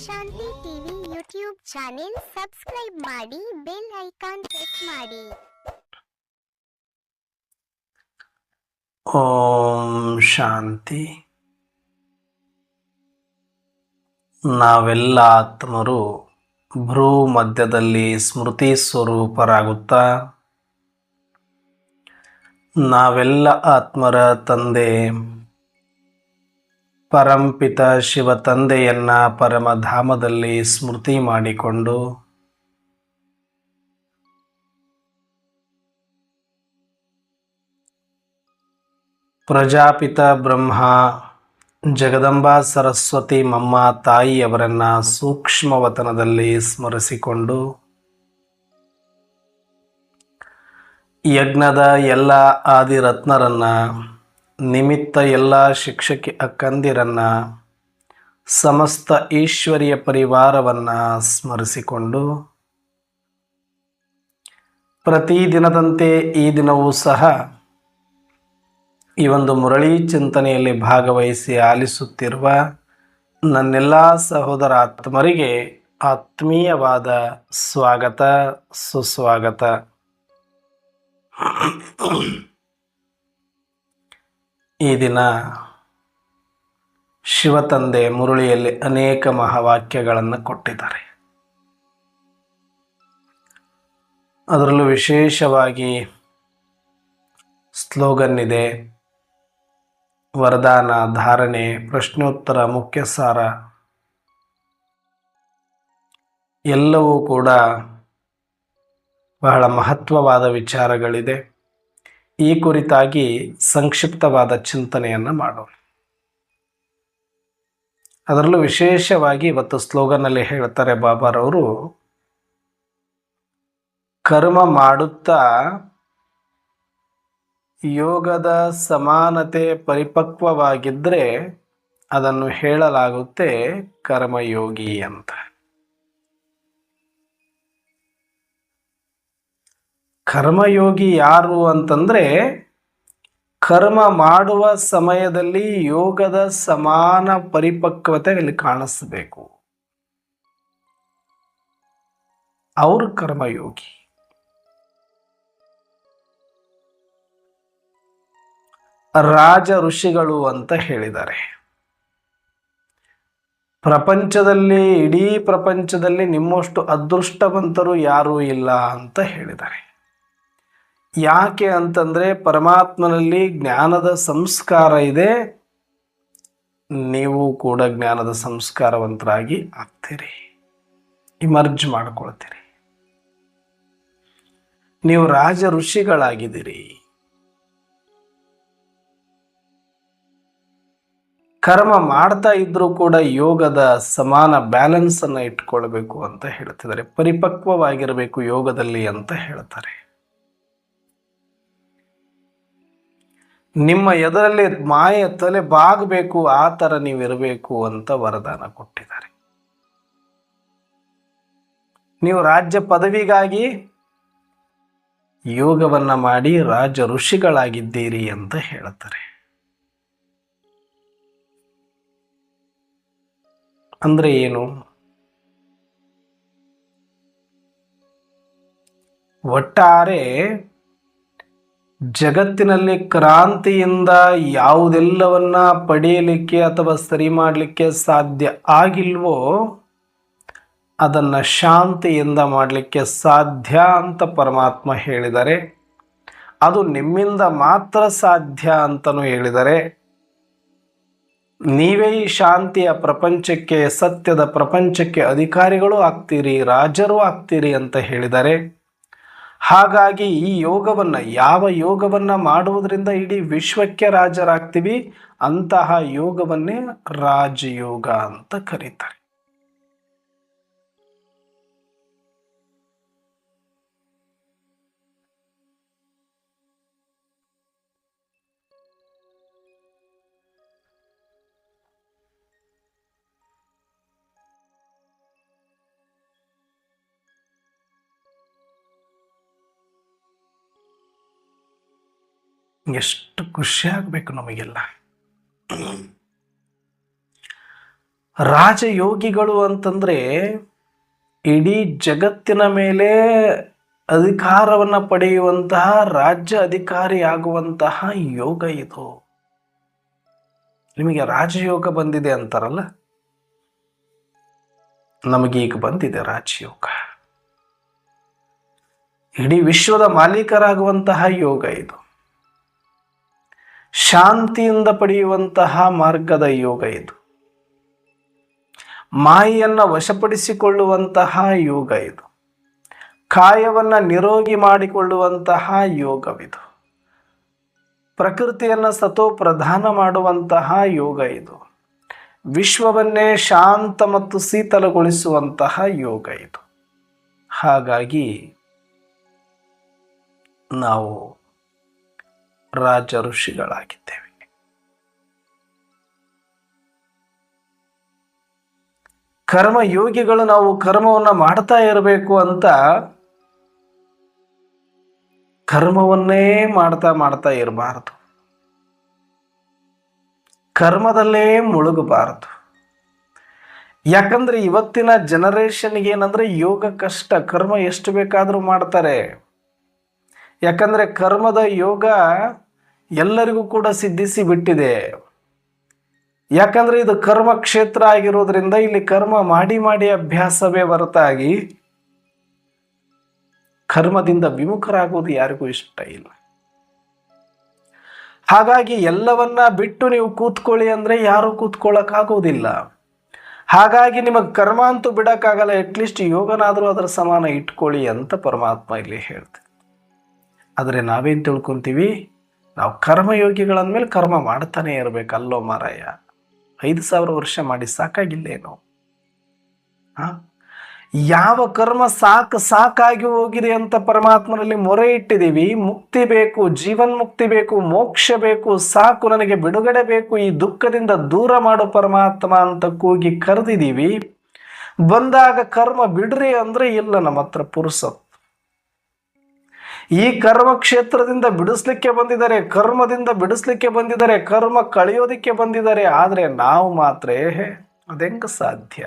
ಶಾಂತಿ TV YouTube channel subscribe ಮಾಡಿ, bell icon press ಮಾಡಿ. ಓಂ ಶಾಂತಿ. ನಾವೆಲ್ಲ ಆತ್ಮರು ಭ್ರೂ ಮಧ್ಯದಲ್ಲಿ ಸ್ಮೃತಿ ಸ್ವರೂಪರಾಗುತ್ತಾ ನಾವೆಲ್ಲ ಆತ್ಮರ ತಂದೆ ಪರಂಪಿತ ಶಿವ ತಂದೆಯನ್ನ ಪರಮಧಾಮದಲ್ಲಿ ಸ್ಮೃತಿ ಮಾಡಿಕೊಂಡು ಪ್ರಜಾಪಿತ ಬ್ರಹ್ಮ ಜಗದಂಬಾ ಸರಸ್ವತಿ ಮಮ್ಮ ತಾಯಿಯವರನ್ನ ಸೂಕ್ಷ್ಮವತನದಲ್ಲಿ ಸ್ಮರಿಸಿಕೊಂಡು ಯಜ್ಞದ ಎಲ್ಲ ಆದಿರತ್ನರನ್ನ, ನಿಮಿತ್ತ ಎಲ್ಲ ಶಿಕ್ಷಕಿ ಅಕ್ಕಂದಿರನ್ನ, ಸಮಸ್ತ ಈಶ್ವರಿಯ ಪರಿವಾರವನ್ನ ಸ್ಮರಿಸಿಕೊಂಡು ಪ್ರತಿದಿನದಂತೆ ಈ ದಿನವೂ ಸಹ ಈ ಒಂದು ಮುರಳಿ ಚಿಂತನೆಯಲ್ಲಿ ಭಾಗವಹಿಸಿ ಆಲಿಸುತ್ತಿರುವ ನನ್ನೆಲ್ಲ ಸಹೋದರ ಆತ್ಮರಿಗೆ ಆತ್ಮೀಯವಾದ ಸ್ವಾಗತ, ಸುಸ್ವಾಗತ. ಈ ದಿನ ಶಿವತಂದೆ ಮುರಳಿಯಲ್ಲಿ ಅನೇಕ ಮಹಾವಾಕ್ಯಗಳನ್ನು ಕೊಟ್ಟಿದ್ದಾರೆ. ಅದರಲ್ಲೂ ವಿಶೇಷವಾಗಿ ಸ್ಲೋಗನ್ ಇದೆ, ವರದಾನ, ಧಾರಣೆ, ಪ್ರಶ್ನೋತ್ತರ, ಮುಖ್ಯ ಸಾರ ಎಲ್ಲವೂ ಕೂಡ ಬಹಳ ಮಹತ್ವವಾದ ವಿಚಾರಗಳಿದೆ. ಈ ಕುರಿತಾಗಿ ಸಂಕ್ಷಿಪ್ತವಾದ ಚಿಂತನೆಯನ್ನು ಮಾಡೋಣ. ಅದರಲ್ಲೂ ವಿಶೇಷವಾಗಿ ಇವತ್ತು ಸ್ಲೋಗನ್ನಲ್ಲಿ ಹೇಳ್ತಾರೆ ಬಾಬಾರವರು, ಕರ್ಮ ಮಾಡುತ್ತಾ ಯೋಗದ ಸಮಾನತೆ ಪರಿಪಕ್ವವಾಗಿದ್ದರೆ ಅದನ್ನು ಹೇಳಲಾಗುತ್ತೆ ಕರ್ಮಯೋಗಿ ಅಂತ. ಕರ್ಮಯೋಗಿ ಯಾರು ಅಂತಂದ್ರೆ, ಕರ್ಮ ಮಾಡುವ ಸಮಯದಲ್ಲಿ ಯೋಗದ ಸಮಾನ ಪರಿಪಕ್ವತೆ ಇಲ್ಲಿ ಕಾಣಿಸಬೇಕು, ಅವರು ಕರ್ಮಯೋಗಿ. ರಾಜ ಋಷಿಗಳು ಅಂತ ಹೇಳಿದ್ದಾರೆ. ಪ್ರಪಂಚದಲ್ಲಿ, ಇಡೀ ಪ್ರಪಂಚದಲ್ಲಿ ನಿಮ್ಮಷ್ಟು ಅದೃಷ್ಟವಂತರು ಯಾರೂ ಇಲ್ಲ ಅಂತ ಹೇಳಿದ್ದಾರೆ. ಯಾಕೆ ಅಂತಂದ್ರೆ, ಪರಮಾತ್ಮನಲ್ಲಿ ಜ್ಞಾನದ ಸಂಸ್ಕಾರ ಇದೆ, ನೀವು ಕೂಡ ಜ್ಞಾನದ ಸಂಸ್ಕಾರವಂತರಾಗಿ ಆಗ್ತೀರಿ, ಇಮರ್ಜ್ ಮಾಡ್ಕೊಳ್ತೀರಿ. ನೀವು ರಾಜ ಋಷಿಗಳಾಗಿದ್ದೀರಿ. ಕರ್ಮ ಮಾಡ್ತಾ ಇದ್ರೂ ಕೂಡ ಯೋಗದ ಸಮಾನ ಬ್ಯಾಲೆನ್ಸ್ ಅನ್ನ ಇಟ್ಕೊಳ್ಬೇಕು ಅಂತ ಹೇಳ್ತಿದ್ದಾರೆ. ಪರಿಪಕ್ವವಾಗಿರಬೇಕು ಯೋಗದಲ್ಲಿ ಅಂತ ಹೇಳ್ತಾರೆ. ನಿಮ್ಮ ಎದರಲ್ಲಿ ಮಾಯ ತಲೆ ಬಾಗಬೇಕು, ಆ ಥರ ನೀವಿರಬೇಕು ಅಂತ ವರದಾನ ಕೊಟ್ಟಿದ್ದಾರೆ. ನೀವು ರಾಜ್ಯ ಪದವಿಗಾಗಿ ಯೋಗವನ್ನ ಮಾಡಿ ರಾಜ ಋಷಿಗಳಾಗಿದ್ದೀರಿ ಅಂತ ಹೇಳ್ತಾರೆ. ಅಂದ್ರೆ ಏನು? ಒಟ್ಟಾರೆ ಜಗತ್ತಿನಲ್ಲಿ ಕ್ರಾಂತಿಯಿಂದ ಯಾವುದೆಲ್ಲವನ್ನ ಪಡೆಯಲಿಕ್ಕೆ ಅಥವಾ ಸರಿ ಮಾಡಲಿಕ್ಕೆ ಸಾಧ್ಯ ಆಗಿಲ್ವೋ ಅದನ್ನು ಶಾಂತಿಯಿಂದ ಮಾಡಲಿಕ್ಕೆ ಸಾಧ್ಯ ಅಂತ ಪರಮಾತ್ಮ ಹೇಳಿದ್ದಾರೆ. ಅದು ನಿಮ್ಮಿಂದ ಮಾತ್ರ ಸಾಧ್ಯ ಅಂತಲೂ ಹೇಳಿದ್ದಾರೆ. ನೀವೇ ಈ ಶಾಂತಿಯ ಪ್ರಪಂಚಕ್ಕೆ, ಸತ್ಯದ ಪ್ರಪಂಚಕ್ಕೆ ಅಧಿಕಾರಿಗಳು ಆಗ್ತೀರಿ, ರಾಜರು ಆಗ್ತೀರಿ ಅಂತ ಹೇಳಿದ್ದಾರೆ. ಹಾಗಾಗಿ ಈ ಯೋಗವನ್ನ, ಯಾವ ಯೋಗವನ್ನ ಮಾಡುವುದರಿಂದ ಇಡೀ ವಿಶ್ವಕ್ಕೆ ರಾಜರಾಗ್ತೀವಿ, ಅಂತಹ ಯೋಗವನ್ನೇ ರಾಜಯೋಗ ಅಂತ ಕರೀತಾರೆ. ಎಷ್ಟು ಖುಷಿ ಆಗಬೇಕು ನಮಗೆಲ್ಲ. ರಾಜಯೋಗಿಗಳು ಅಂತಂದ್ರೆ ಇಡೀ ಜಗತ್ತಿನ ಮೇಲೆ ಅಧಿಕಾರವನ್ನು ಪಡೆಯುವಂತಹ ರಾಜ್ಯ ಅಧಿಕಾರಿ ಆಗುವಂತಹ ಯೋಗ ಇದು. ನಿಮಗೆ ರಾಜಯೋಗ ಬಂದಿದೆ ಅಂತಾರಲ್ಲ, ನಮಗೀಗ ಬಂದಿದೆ ರಾಜಯೋಗ. ಇಡೀ ವಿಶ್ವದ ಮಾಲೀಕರಾಗುವಂತಹ ಯೋಗ ಇದು. ಶಾಂತಿಯಿಂದ ಪಡೆಯುವಂತಹ ಮಾರ್ಗದ ಯೋಗ ಇದು. ಮಾಯೆಯನ್ನು ವಶಪಡಿಸಿಕೊಳ್ಳುವಂತಹ ಯೋಗ ಇದು. ಕಾಯವನ್ನು ನಿರೋಗಿ ಮಾಡಿಕೊಳ್ಳುವಂತಹ ಯೋಗವಿದು. ಪ್ರಕೃತಿಯನ್ನು ಸತೋ ಪ್ರಧಾನ ಮಾಡುವಂತಹ ಯೋಗ ಇದು. ವಿಶ್ವವನ್ನೇ ಶಾಂತ ಮತ್ತು ಶೀತಲಗೊಳಿಸುವಂತಹ ಯೋಗ ಇದು. ಹಾಗಾಗಿ ನಾವು ರಾಜ ಋಷಿಗಳಾಗಿದ್ದೇವೆ. ಕರ್ಮಯೋಗಿಗಳು ನಾವು ಕರ್ಮವನ್ನು ಮಾಡ್ತಾ ಇರಬೇಕು ಅಂತ ಕರ್ಮವನ್ನೇ ಮಾಡ್ತಾ ಇರಬಾರದು. ಕರ್ಮದಲ್ಲೇ ಮುಳುಗಬಾರದು. ಯಾಕಂದ್ರೆ ಇವತ್ತಿನ ಜನರೇಷನ್ಗೆ ಏನಂದ್ರೆ ಯೋಗ ಕಷ್ಟ. ಕರ್ಮ ಎಷ್ಟು ಬೇಕಾದರೂ ಮಾಡ್ತಾರೆ. ಯಾಕಂದ್ರೆ ಕರ್ಮದ ಯೋಗ ಎಲ್ಲರಿಗೂ ಕೂಡ ಸಿದ್ಧಿಸಿ ಬಿಟ್ಟಿದೆ. ಯಾಕಂದ್ರೆ ಇದು ಕರ್ಮ ಕ್ಷೇತ್ರ ಆಗಿರೋದ್ರಿಂದ ಇಲ್ಲಿ ಕರ್ಮ ಮಾಡಿ ಮಾಡಿ ಅಭ್ಯಾಸವೇ ಹೊರತಾಗಿ ಕರ್ಮದಿಂದ ವಿಮುಖರಾಗುವುದು ಯಾರಿಗೂ ಇಷ್ಟ ಇಲ್ಲ. ಹಾಗಾಗಿ ಎಲ್ಲವನ್ನ ಬಿಟ್ಟು ನೀವು ಕೂತ್ಕೊಳ್ಳಿ ಅಂದ್ರೆ ಯಾರು ಕೂತ್ಕೊಳ್ಳೋಕ್ಕಾಗೋದಿಲ್ಲ. ಹಾಗಾಗಿ ನಿಮಗೆ ಕರ್ಮ ಅಂತೂ ಬಿಡಕ್ಕಾಗಲ್ಲ, ಅಟ್ಲೀಸ್ಟ್ ಯೋಗನಾದರೂ ಅದರ ಸಮಾನ ಇಟ್ಕೊಳ್ಳಿ ಅಂತ ಪರಮಾತ್ಮ ಇಲ್ಲಿ ಹೇಳ್ತಾರೆ. ಆದರೆ ನಾವೇನು ತಿಳ್ಕೊಂತೀವಿ, ನಾವು ಕರ್ಮಯೋಗಿಗಳಂದ್ಮೇಲೆ ಕರ್ಮ ಮಾಡ್ತಾನೆ ಇರಬೇಕಲ್ಲೋ ಮಾರಾಯ. 5,000 ವರ್ಷ ಮಾಡಿ ಸಾಕಾಗಿಲ್ಲೇನೋ? ಯಾವ ಕರ್ಮ ಸಾಕಾಗಿ ಹೋಗಿದೆ ಅಂತ ಪರಮಾತ್ಮನಲ್ಲಿ ಮೊರೆ ಇಟ್ಟಿದ್ದೀವಿ. ಮುಕ್ತಿ ಬೇಕು, ಜೀವನ್ಮುಕ್ತಿ ಬೇಕು, ಮೋಕ್ಷ ಬೇಕು, ಸಾಕು ನನಗೆ ಬಿಡುಗಡೆ ಬೇಕು, ಈ ದುಃಖದಿಂದ ದೂರ ಮಾಡು ಪರಮಾತ್ಮ ಅಂತ ಕೂಗಿ ಕರೆದಿದ್ದೀವಿ. ಬಂದಾಗ ಕರ್ಮ ಬಿಡ್ರಿ ಅಂದ್ರೆ ಇಲ್ಲ, ನಮ್ಮ ಹತ್ರ ಪುರುಸತ್. ಈ ಕರ್ಮ ಕ್ಷೇತ್ರದಿಂದ ಬಿಡಿಸ್ಲಿಕ್ಕೆ ಬಂದಿದ್ದಾರೆ, ಕರ್ಮದಿಂದ ಬಿಡಿಸ್ಲಿಕ್ಕೆ ಬಂದಿದ್ದಾರೆ, ಕರ್ಮ ಕಳೆಯೋದಿಕ್ಕೆ ಬಂದಿದ್ದಾರೆ. ಆದರೆ ನಾವು ಮಾತ್ರ ಅದೆಂಗ ಸಾಧ್ಯ?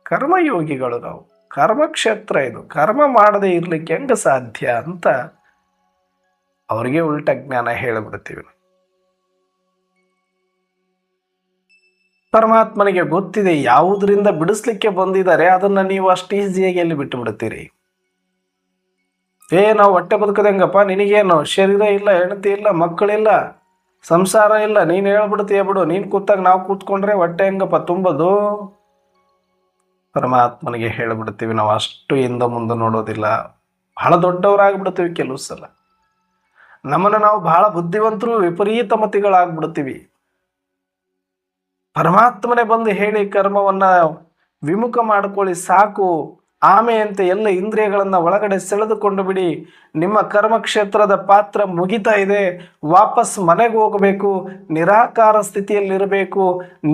ಕರ್ಮಯೋಗಿಗಳು ನಾವು, ಕರ್ಮಕ್ಷೇತ್ರ ಇದು, ಕರ್ಮ ಮಾಡದೆ ಇರ್ಲಿಕ್ಕೆ ಹೆಂಗ ಸಾಧ್ಯ ಅಂತ ಅವರಿಗೆ ಉಲ್ಟ ಜ್ಞಾನ ಹೇಳಿಬಿಡ್ತೀವಿ. ಪರಮಾತ್ಮನಿಗೆ ಗೊತ್ತಿದೆ ಯಾವುದರಿಂದ ಬಿಡಿಸ್ಲಿಕ್ಕೆ ಬಂದಿದ್ದಾರೆ, ಅದನ್ನ ನೀವು ಅಷ್ಟು ಈಸಿಯಾಗಿ ಎಲ್ಲಿ ಬಿಟ್ಟು ಬಿಡ್ತೀರಿ. ನಾವು ಹೊಟ್ಟೆ ಬದುಕದಂಗಪ್ಪ, ನಿನಗೇನು ಶರೀರ ಇಲ್ಲ, ಹೆಂಡತಿ ಇಲ್ಲ, ಮಕ್ಕಳಿಲ್ಲ, ಸಂಸಾರ ಇಲ್ಲ, ನೀನು ಹೇಳ್ಬಿಡ್ತೀಯ ಬಿಡು, ನೀನು ಕೂತಾಗ ನಾವು ಕೂತ್ಕೊಂಡ್ರೆ ಹೊಟ್ಟೆ ಹೆಂಗಪ್ಪ ತುಂಬೋದು? ಪರಮಾತ್ಮನಿಗೆ ಹೇಳಿಬಿಡ್ತೀವಿ. ನಾವು ಅಷ್ಟು ಹಿಂದೆ ಮುಂದೆ ನೋಡೋದಿಲ್ಲ, ಬಹಳ ದೊಡ್ಡವರಾಗ್ಬಿಡ್ತೀವಿ. ಕೆಲವು ಸಲ ನಮ್ಮನ್ನು ನಾವು ಬಹಳ ಬುದ್ಧಿವಂತರು, ವಿಪರೀತ ಮತಿಗಳಾಗ್ಬಿಡ್ತೀವಿ. ಪರಮಾತ್ಮನೇ ಬಂದು ಹೇಳಿ ಕರ್ಮವನ್ನ ವಿಮುಖ ಮಾಡ್ಕೊಳ್ಳಿ ಸಾಕು, ಆಮೆಯಂತೆ ಎಲ್ಲ ಇಂದ್ರಿಯಗಳನ್ನು ಒಳಗಡೆ ಸೆಳೆದುಕೊಂಡು ಬಿಡಿ, ನಿಮ್ಮ ಕರ್ಮಕ್ಷೇತ್ರದ ಪಾತ್ರ ಮುಗಿತಾ ಇದೆ, ವಾಪಸ್ ಮನೆಗೆ ಹೋಗಬೇಕು, ನಿರಾಕಾರ ಸ್ಥಿತಿಯಲ್ಲಿರಬೇಕು,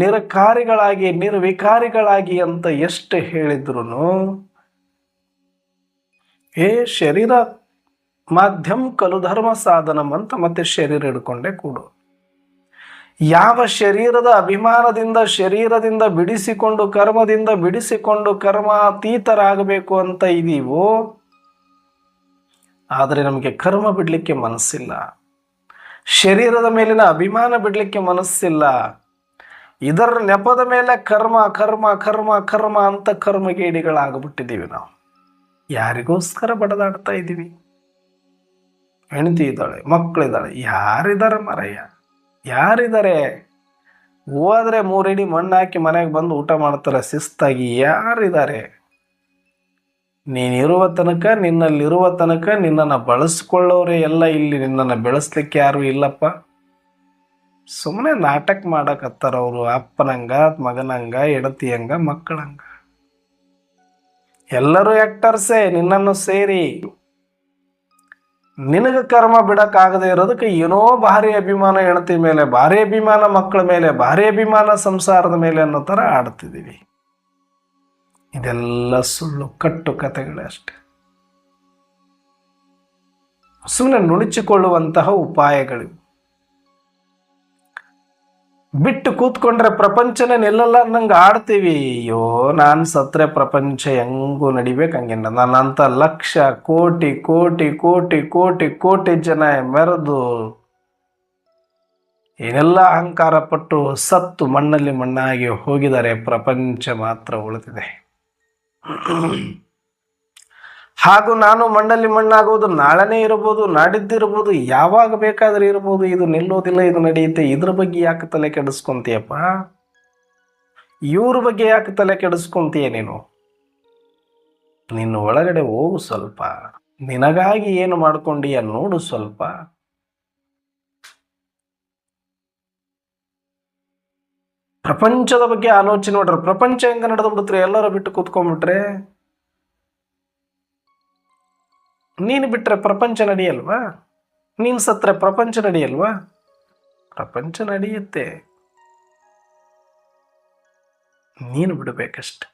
ನಿರಕಾರಿಗಳಾಗಿ ನಿರ್ವಿಕಾರಿಗಳಾಗಿ ಅಂತ ಎಷ್ಟು ಹೇಳಿದ್ರು ಶರೀರ ಮಾಧ್ಯಮ ಕಲು ಧರ್ಮ ಸಾಧನಂ ಅಂತ ಮತ್ತೆ ಶರೀರ ಹಿಡ್ಕೊಂಡೆ ಕೂಡು. ಯಾವ ಶರೀರದ ಅಭಿಮಾನದಿಂದ ಶರೀರದಿಂದ ಬಿಡಿಸಿಕೊಂಡು ಕರ್ಮದಿಂದ ಬಿಡಿಸಿಕೊಂಡು ಕರ್ಮಾತೀತರಾಗಬೇಕು ಅಂತ ಇದೀವೋ, ಆದರೆ ನಮಗೆ ಕರ್ಮ ಬಿಡಲಿಕ್ಕೆ ಮನಸ್ಸಿಲ್ಲ, ಶರೀರದ ಮೇಲಿನ ಅಭಿಮಾನ ಬಿಡಲಿಕ್ಕೆ ಮನಸ್ಸಿಲ್ಲ. ಇದರ ನೆಪದ ಮೇಲೆ ಕರ್ಮ ಕರ್ಮ ಕರ್ಮ ಕರ್ಮ ಅಂತ ಕರ್ಮಗೇಡಿಗಳಾಗ್ಬಿಟ್ಟಿದ್ದೀವಿ ನಾವು. ಯಾರಿಗೋಸ್ಕರ ಬಡದಾಡ್ತಾ ಇದ್ದೀವಿ? ಹೆಂಡತಿ ಇದ್ದಾಳೆ, ಮಕ್ಕಳಿದ್ದಾಳೆ, ಯಾರಿದ್ದಾರೆ ಮರಯ್ಯ? ಯಾರಿದ್ದಾರೆ? ಹೋದ್ರೆ 3 ಅಡಿ ಮಣ್ಣು ಹಾಕಿ ಮನೆಗೆ ಬಂದು ಊಟ ಮಾಡ್ತಾರೆ ಶಿಸ್ತಾಗಿ. ಯಾರಿದ್ದಾರೆ? ನೀನಿರುವ ತನಕ, ನಿನ್ನಲ್ಲಿರುವ ತನಕ ನಿನ್ನನ್ನು ಬಳಸ್ಕೊಳ್ಳೋರೆ ಎಲ್ಲ ಇಲ್ಲಿ, ನಿನ್ನನ್ನು ಬೆಳೆಸ್ಲಿಕ್ಕೆ ಯಾರು ಇಲ್ಲಪ್ಪ. ಸುಮ್ಮನೆ ನಾಟಕ ಮಾಡಕತ್ತಾರ ಅವರು, ಅಪ್ಪನಂಗ ಮಗನಂಗ ಹೆಂಡತಿಯಂಗ ಮಕ್ಕಳಂಗ. ಎಲ್ಲರೂ ಆಕ್ಟರ್ಸೇ ನಿನ್ನನ್ನು ಸೇರಿ. ನಿನಗೆ ಕರ್ಮ ಬಿಡಕ್ಕಾಗದೆ ಇರೋದಕ್ಕೆ ಏನೋ ಭಾರಿ ಅಭಿಮಾನ ಹೆಂಡತಿ ಮೇಲೆ, ಭಾರಿ ಅಭಿಮಾನ ಮಕ್ಕಳ ಮೇಲೆ, ಭಾರಿ ಅಭಿಮಾನ ಸಂಸಾರದ ಮೇಲೆ ಅನ್ನೋ ಥರ ಆಡ್ತಿದ್ದೀವಿ. ಇದೆಲ್ಲ ಸುಳ್ಳು ಕಟ್ಟು ಕಥೆಗಳೇ ಅಷ್ಟೆ. ಸುಮ್ಮನೆ ನುಣುಚಿಕೊಳ್ಳುವಂತಹ ಉಪಾಯಗಳು. ಬಿಟ್ಟು ಕೂತ್ಕೊಂಡ್ರೆ ಪ್ರಪಂಚನೇ ನಿಲ್ಲಲ್ಲ ಅನ್ನಂಗೆ ಆಡ್ತೀವಿ. ಅಯ್ಯೋ, ನಾನು ಸತ್ರೆ ಪ್ರಪಂಚ ಹೆಂಗೂ ನಡಿಬೇಕು ಹಂಗೆ ನನ್ನಂತ ಲಕ್ಷ ಕೋಟಿ ಕೋಟಿ ಕೋಟಿ ಕೋಟಿ ಕೋಟಿ ಜನ ಮೆರೆದು ಏನೆಲ್ಲ ಅಹಂಕಾರ ಪಟ್ಟು ಸತ್ತು ಮಣ್ಣಲ್ಲಿ ಮಣ್ಣಾಗಿ ಹೋಗಿದ್ದಾರೆ. ಪ್ರಪಂಚ ಮಾತ್ರ ಉಳಿದಿದೆ. ಹಾಗೂ ನಾನು ಮಣ್ಣಲ್ಲಿ ಮಣ್ಣಾಗೋದು ನಾಳೆನೇ ಇರಬಹುದು, ನಾಡಿದ್ದಿರ್ಬೋದು, ಯಾವಾಗ ಬೇಕಾದ್ರೆ ಇರ್ಬೋದು. ಇದು ನಿಲ್ಲೋದಿಲ್ಲ, ಇದು ನಡೆಯುತ್ತೆ. ಇದ್ರ ಬಗ್ಗೆ ಯಾಕೆ ತಲೆ ಕೆಡಿಸ್ಕೊಂತೀಯಪ್ಪ? ಇವ್ರ ಬಗ್ಗೆ ಯಾಕೆ ತಲೆ ಕೆಡಿಸ್ಕೊಂತೀಯ ನೀನು? ನಿನ್ನ ಒಳಗಡೆ ಹೋಗು ಸ್ವಲ್ಪ. ನಿನಗಾಗಿ ಏನು ಮಾಡ್ಕೊಂಡೀಯ ನೋಡು ಸ್ವಲ್ಪ. ಪ್ರಪಂಚದ ಬಗ್ಗೆ ಆಲೋಚನೆ ನೋಡ್ರಿ. ಪ್ರಪಂಚ ಹೆಂಗ ನಡೆದು ಬಿಡ್ತ್ರಿ? ಎಲ್ಲರೂ ಬಿಟ್ಟು ಕೂತ್ಕೊಂಡ್ಬಿಟ್ರೆ, ನೀನು ಬಿಟ್ರೆ ಪ್ರಪಂಚ ನಡೆಯಲ್ವಾ? ನೀನು ಸತ್ರೆ ಪ್ರಪಂಚ ನಡೆಯಲ್ವಾ? ಪ್ರಪಂಚ ನಡೆಯುತ್ತೆ, ನೀನು ಬಿಡಬೇಕಷ್ಟೆ.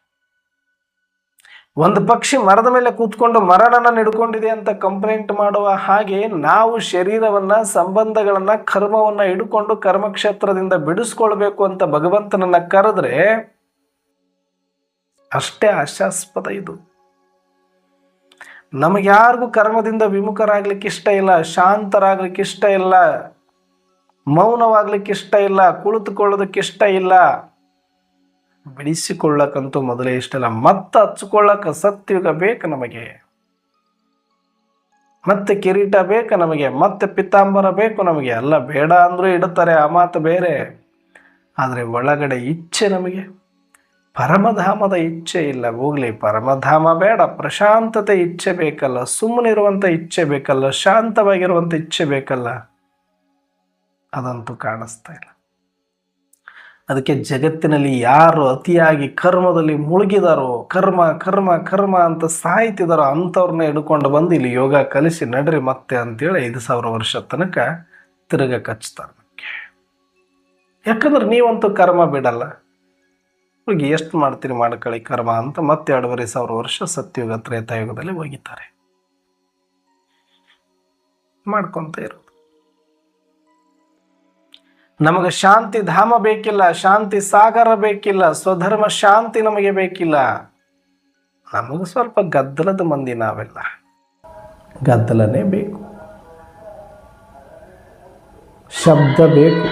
ಒಂದು ಪಕ್ಷಿ ಮರದ ಮೇಲೆ ಕೂತ್ಕೊಂಡು ಮರನನ್ನ ಹಿಡ್ಕೊಂಡಿದೆ ಅಂತ ಕಂಪ್ಲೇಂಟ್ ಮಾಡುವ ಹಾಗೆ ನಾವು ಶರೀರವನ್ನ, ಸಂಬಂಧಗಳನ್ನ, ಕರ್ಮವನ್ನ ಹಿಡ್ಕೊಂಡು ಕರ್ಮಕ್ಷೇತ್ರದಿಂದ ಬಿಡಿಸ್ಕೊಳ್ಬೇಕು ಅಂತ ಭಗವಂತನನ್ನ ಕರೆದ್ರೆ ಅಷ್ಟೇ ಆಶಾಸ್ಪದ. ಇದು ನಮಗೆ ಯಾರಿಗೂ ಕರ್ಮದಿಂದ ವಿಮುಖರಾಗ್ಲಿಕ್ಕೆ ಇಷ್ಟ ಇಲ್ಲ, ಶಾಂತರಾಗ್ಲಿಕ್ಕೆ ಇಷ್ಟ ಇಲ್ಲ, ಮೌನವಾಗ್ಲಿಕ್ಕೆ ಇಷ್ಟ ಇಲ್ಲ, ಕುಳಿತುಕೊಳ್ಳೋದಕ್ಕೆ ಇಷ್ಟ ಇಲ್ಲ. ಬಿಡಿಸಿಕೊಳ್ಳಕ್ಕಂತೂ ಮೊದಲೇ ಇಷ್ಟ ಇಲ್ಲ. ಮತ್ತೆ ಹಚ್ಕೊಳ್ಳಕ್ಕೆ ಸತ್ಯುಗ ಬೇಕು ನಮಗೆ, ಮತ್ತೆ ಕಿರೀಟ ಬೇಕು ನಮಗೆ, ಮತ್ತೆ ಪಿತಾಂಬರ ಬೇಕು ನಮಗೆ. ಅಲ್ಲ ಬೇಡ ಅಂದ್ರೂ ಇಡುತ್ತಾರೆ, ಆ ಮಾತು ಬೇರೆ. ಆದರೆ ಒಳಗಡೆ ಇಚ್ಛೆ ನಮಗೆ ಪರಮಧಾಮದ ಇಚ್ಛೆ ಇಲ್ಲ. ಹೋಗ್ಲಿ, ಪರಮಧಾಮ ಬೇಡ, ಪ್ರಶಾಂತತೆ ಇಚ್ಛೆ ಬೇಕಲ್ಲ, ಸುಮ್ಮನಿರುವಂಥ ಇಚ್ಛೆ ಬೇಕಲ್ಲ, ಶಾಂತವಾಗಿರುವಂಥ ಇಚ್ಛೆ ಬೇಕಲ್ಲ. ಅದಂತೂ ಕಾಣಿಸ್ತಾ ಇಲ್ಲ. ಅದಕ್ಕೆ ಜಗತ್ತಿನಲ್ಲಿ ಯಾರು ಅತಿಯಾಗಿ ಕರ್ಮದಲ್ಲಿ ಮುಳುಗಿದಾರೋ, ಕರ್ಮ ಕರ್ಮ ಕರ್ಮ ಅಂತ ಸಾಯ್ತಿದಾರೋ ಅಂಥವ್ರನ್ನ ಹಿಡ್ಕೊಂಡು ಬಂದು ಇಲ್ಲಿ ಯೋಗ ಕಲಿಸಿ ನಡ್ರಿ ಮತ್ತೆ ಅಂತೇಳಿ 5,000 ವರ್ಷ ತನಕ ತಿರುಗ ಕಚ್ತಾರೆ. ಯಾಕಂದ್ರೆ ನೀವಂತೂ ಕರ್ಮ ಬಿಡಲ್ಲ. ಹೋಗಿ ಎಷ್ಟು ಮಾಡ್ತೀರಿ ಮಾಡ್ಕೊಳ್ಳಿ ಕರ್ಮ ಅಂತ ಮತ್ತೆ 2,500 ವರ್ಷ ಸತ್ಯುಗ ತ್ರೇತಾಯುಗದಲ್ಲಿ ಹೋಗಿದ್ದಾರೆ. ಮಾಡ್ಕೊಂತ ಇರೋದು. ನಮಗೆ ಶಾಂತಿ ಧಾಮ ಬೇಕಿಲ್ಲ, ಶಾಂತಿ ಸಾಗರ ಬೇಕಿಲ್ಲ, ಸ್ವಧರ್ಮ ಶಾಂತಿ ನಮಗೆ ಬೇಕಿಲ್ಲ. ನಮಗೆ ಸ್ವಲ್ಪ ಗದ್ದಲದ ಮಂದಿ ನಾವೆಲ್ಲ. ಗದ್ದಲನೇ ಬೇಕು, ಶಬ್ದ ಬೇಕು.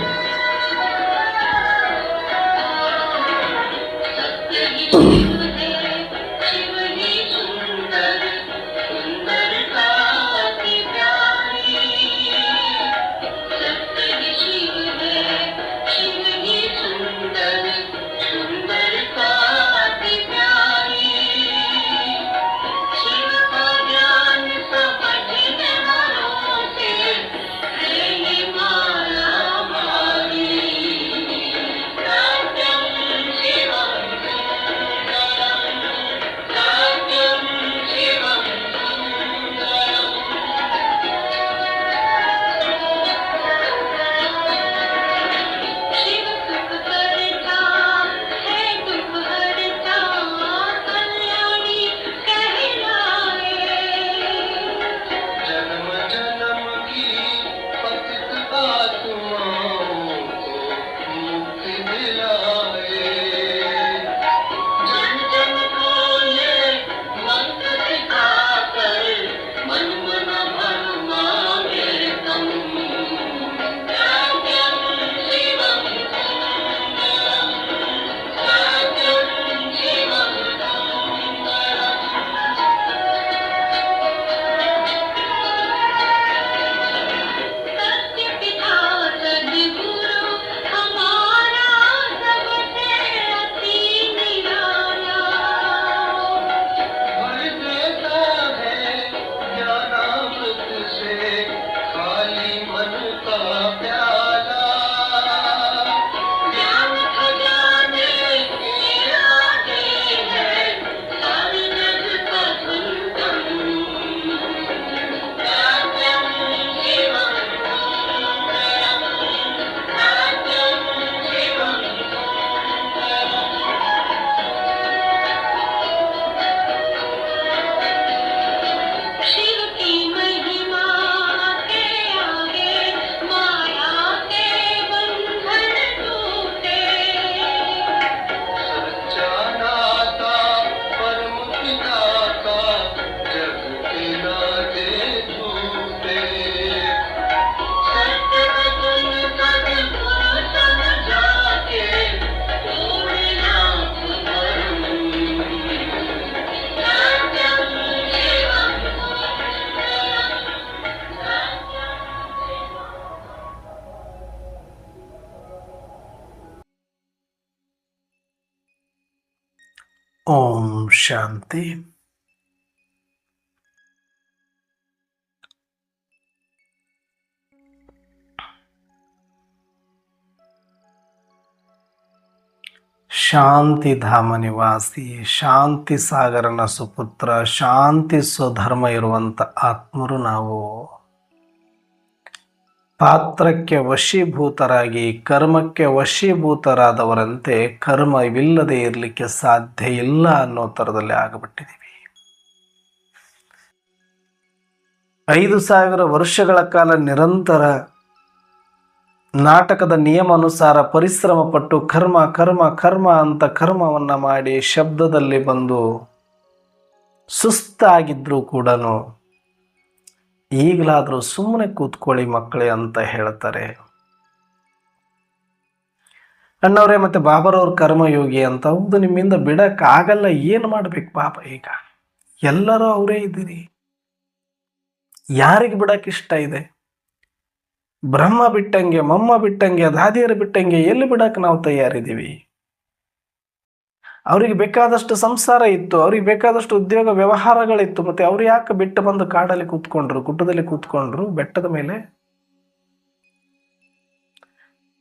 ಓಂ ಶಾಂತಿ. ಶಾಂತಿಧಾಮ ನಿವಾಸಿ, ಶಾಂತಿ ಸಾಗರನ ಸುಪುತ್ರ, ಶಾಂತಿ ಸ್ವಧರ್ಮ ಇರುವಂಥ ಆತ್ಮರು ನಾವು. ಪಾತ್ರಕ್ಕೆ ವಶೀಭೂತರಾಗಿ ಕರ್ಮಕ್ಕೆ ವಶೀಭೂತರಾದವರಂತೆ ಕರ್ಮವಿಲ್ಲದೆ ಇರಲಿಕ್ಕೆ ಸಾಧ್ಯ ಇಲ್ಲ ಅನ್ನೋ ಥರದಲ್ಲಿ ಆಗಿಬಿಟ್ಟಿದ್ದೀವಿ. 5,000 ವರ್ಷಗಳ ಕಾಲ ನಿರಂತರ ನಾಟಕದ ನಿಯಮಾನುಸಾರ ಪರಿಶ್ರಮ ಪಟ್ಟು ಕರ್ಮ ಕರ್ಮ ಕರ್ಮ ಅಂತ ಕರ್ಮವನ್ನು ಮಾಡಿ ಶಬ್ದದಲ್ಲಿ ಬಂದು ಸುಸ್ತಾಗಿದ್ರೂ ಕೂಡ ಈಗಲಾದರೂ ಸುಮ್ಮನೆ ಕೂತ್ಕೊಳ್ಳಿ ಮಕ್ಕಳೇ ಅಂತ ಹೇಳ್ತಾರೆ. ಅಣ್ಣವ್ರೆ, ಮತ್ತೆ ಬಾಬರವ್ರ ಕರ್ಮಯೋಗಿ ಅಂತ. ಹೌದು, ನಿಮ್ಮಿಂದ ಬಿಡಕ್ಕಾಗಲ್ಲ. ಏನು ಮಾಡ್ಬೇಕು ಬಾಬಾ? ಈಗ ಎಲ್ಲರೂ ಅವರೇ ಇದ್ದೀರಿ. ಯಾರಿಗೆ ಬಿಡಕ್ಕೆ ಇಷ್ಟ ಇದೆ? ಬ್ರಹ್ಮ ಬಿಟ್ಟಂಗೆ, ಮಮ್ಮ ಬಿಟ್ಟಂಗೆ, ದಾದಿಯರು ಬಿಟ್ಟಂಗೆ ಎಲ್ಲಿ ಬಿಡಕ್ಕೆ ನಾವು ತಯಾರಿದ್ದೀವಿ? ಅವ್ರಿಗೆ ಬೇಕಾದಷ್ಟು ಸಂಸಾರ ಇತ್ತು, ಅವ್ರಿಗೆ ಬೇಕಾದಷ್ಟು ಉದ್ಯೋಗ ವ್ಯವಹಾರಗಳಿತ್ತು. ಮತ್ತೆ ಅವ್ರು ಯಾಕೆ ಬಿಟ್ಟು ಬಂದು ಕಾಡಲ್ಲಿ ಕೂತ್ಕೊಂಡ್ರು, ಗುಡ್ಡದಲ್ಲಿ ಕೂತ್ಕೊಂಡ್ರು, ಬೆಟ್ಟದ ಮೇಲೆ?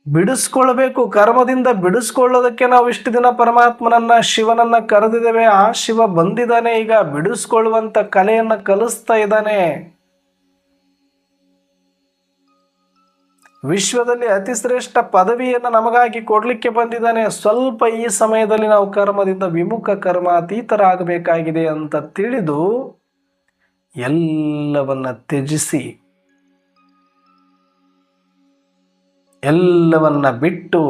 ಬಿಡಿಸ್ಕೊಳ್ಬೇಕು. ಕರ್ಮದಿಂದ ಬಿಡಿಸ್ಕೊಳ್ಳೋದಕ್ಕೆ ನಾವು ಇಷ್ಟು ದಿನ ಪರಮಾತ್ಮನನ್ನ, ಶಿವನನ್ನ ಕರೆದಿದ್ದೇವೆ. ಆ ಶಿವ ಬಂದಿದ್ದಾನೆ, ಈಗ ಬಿಡಿಸ್ಕೊಳ್ಳುವಂತ ಕಲೆಯನ್ನ ಕಲಿಸ್ತಾ ಇದ್ದಾನೆ. ವಿಶ್ವದಲ್ಲಿ ಅತಿ ಶ್ರೇಷ್ಠ ಪದವಿಯನ್ನು ನಮಗಾಗಿ ಕೊಡ್ಲಿಕ್ಕೆ ಬಂದಿದ್ದಾನೆ. ಸ್ವಲ್ಪ ಈ ಸಮಯದಲ್ಲಿ ನಾವು ಕರ್ಮದಿಂದ ವಿಮುಖ, ಕರ್ಮ ಅತೀತರಾಗಬೇಕಾಗಿದೆ ಅಂತ ತಿಳಿದು ಎಲ್ಲವನ್ನ ತ್ಯಜಿಸಿ, ಎಲ್ಲವನ್ನ ಬಿಟ್ಟು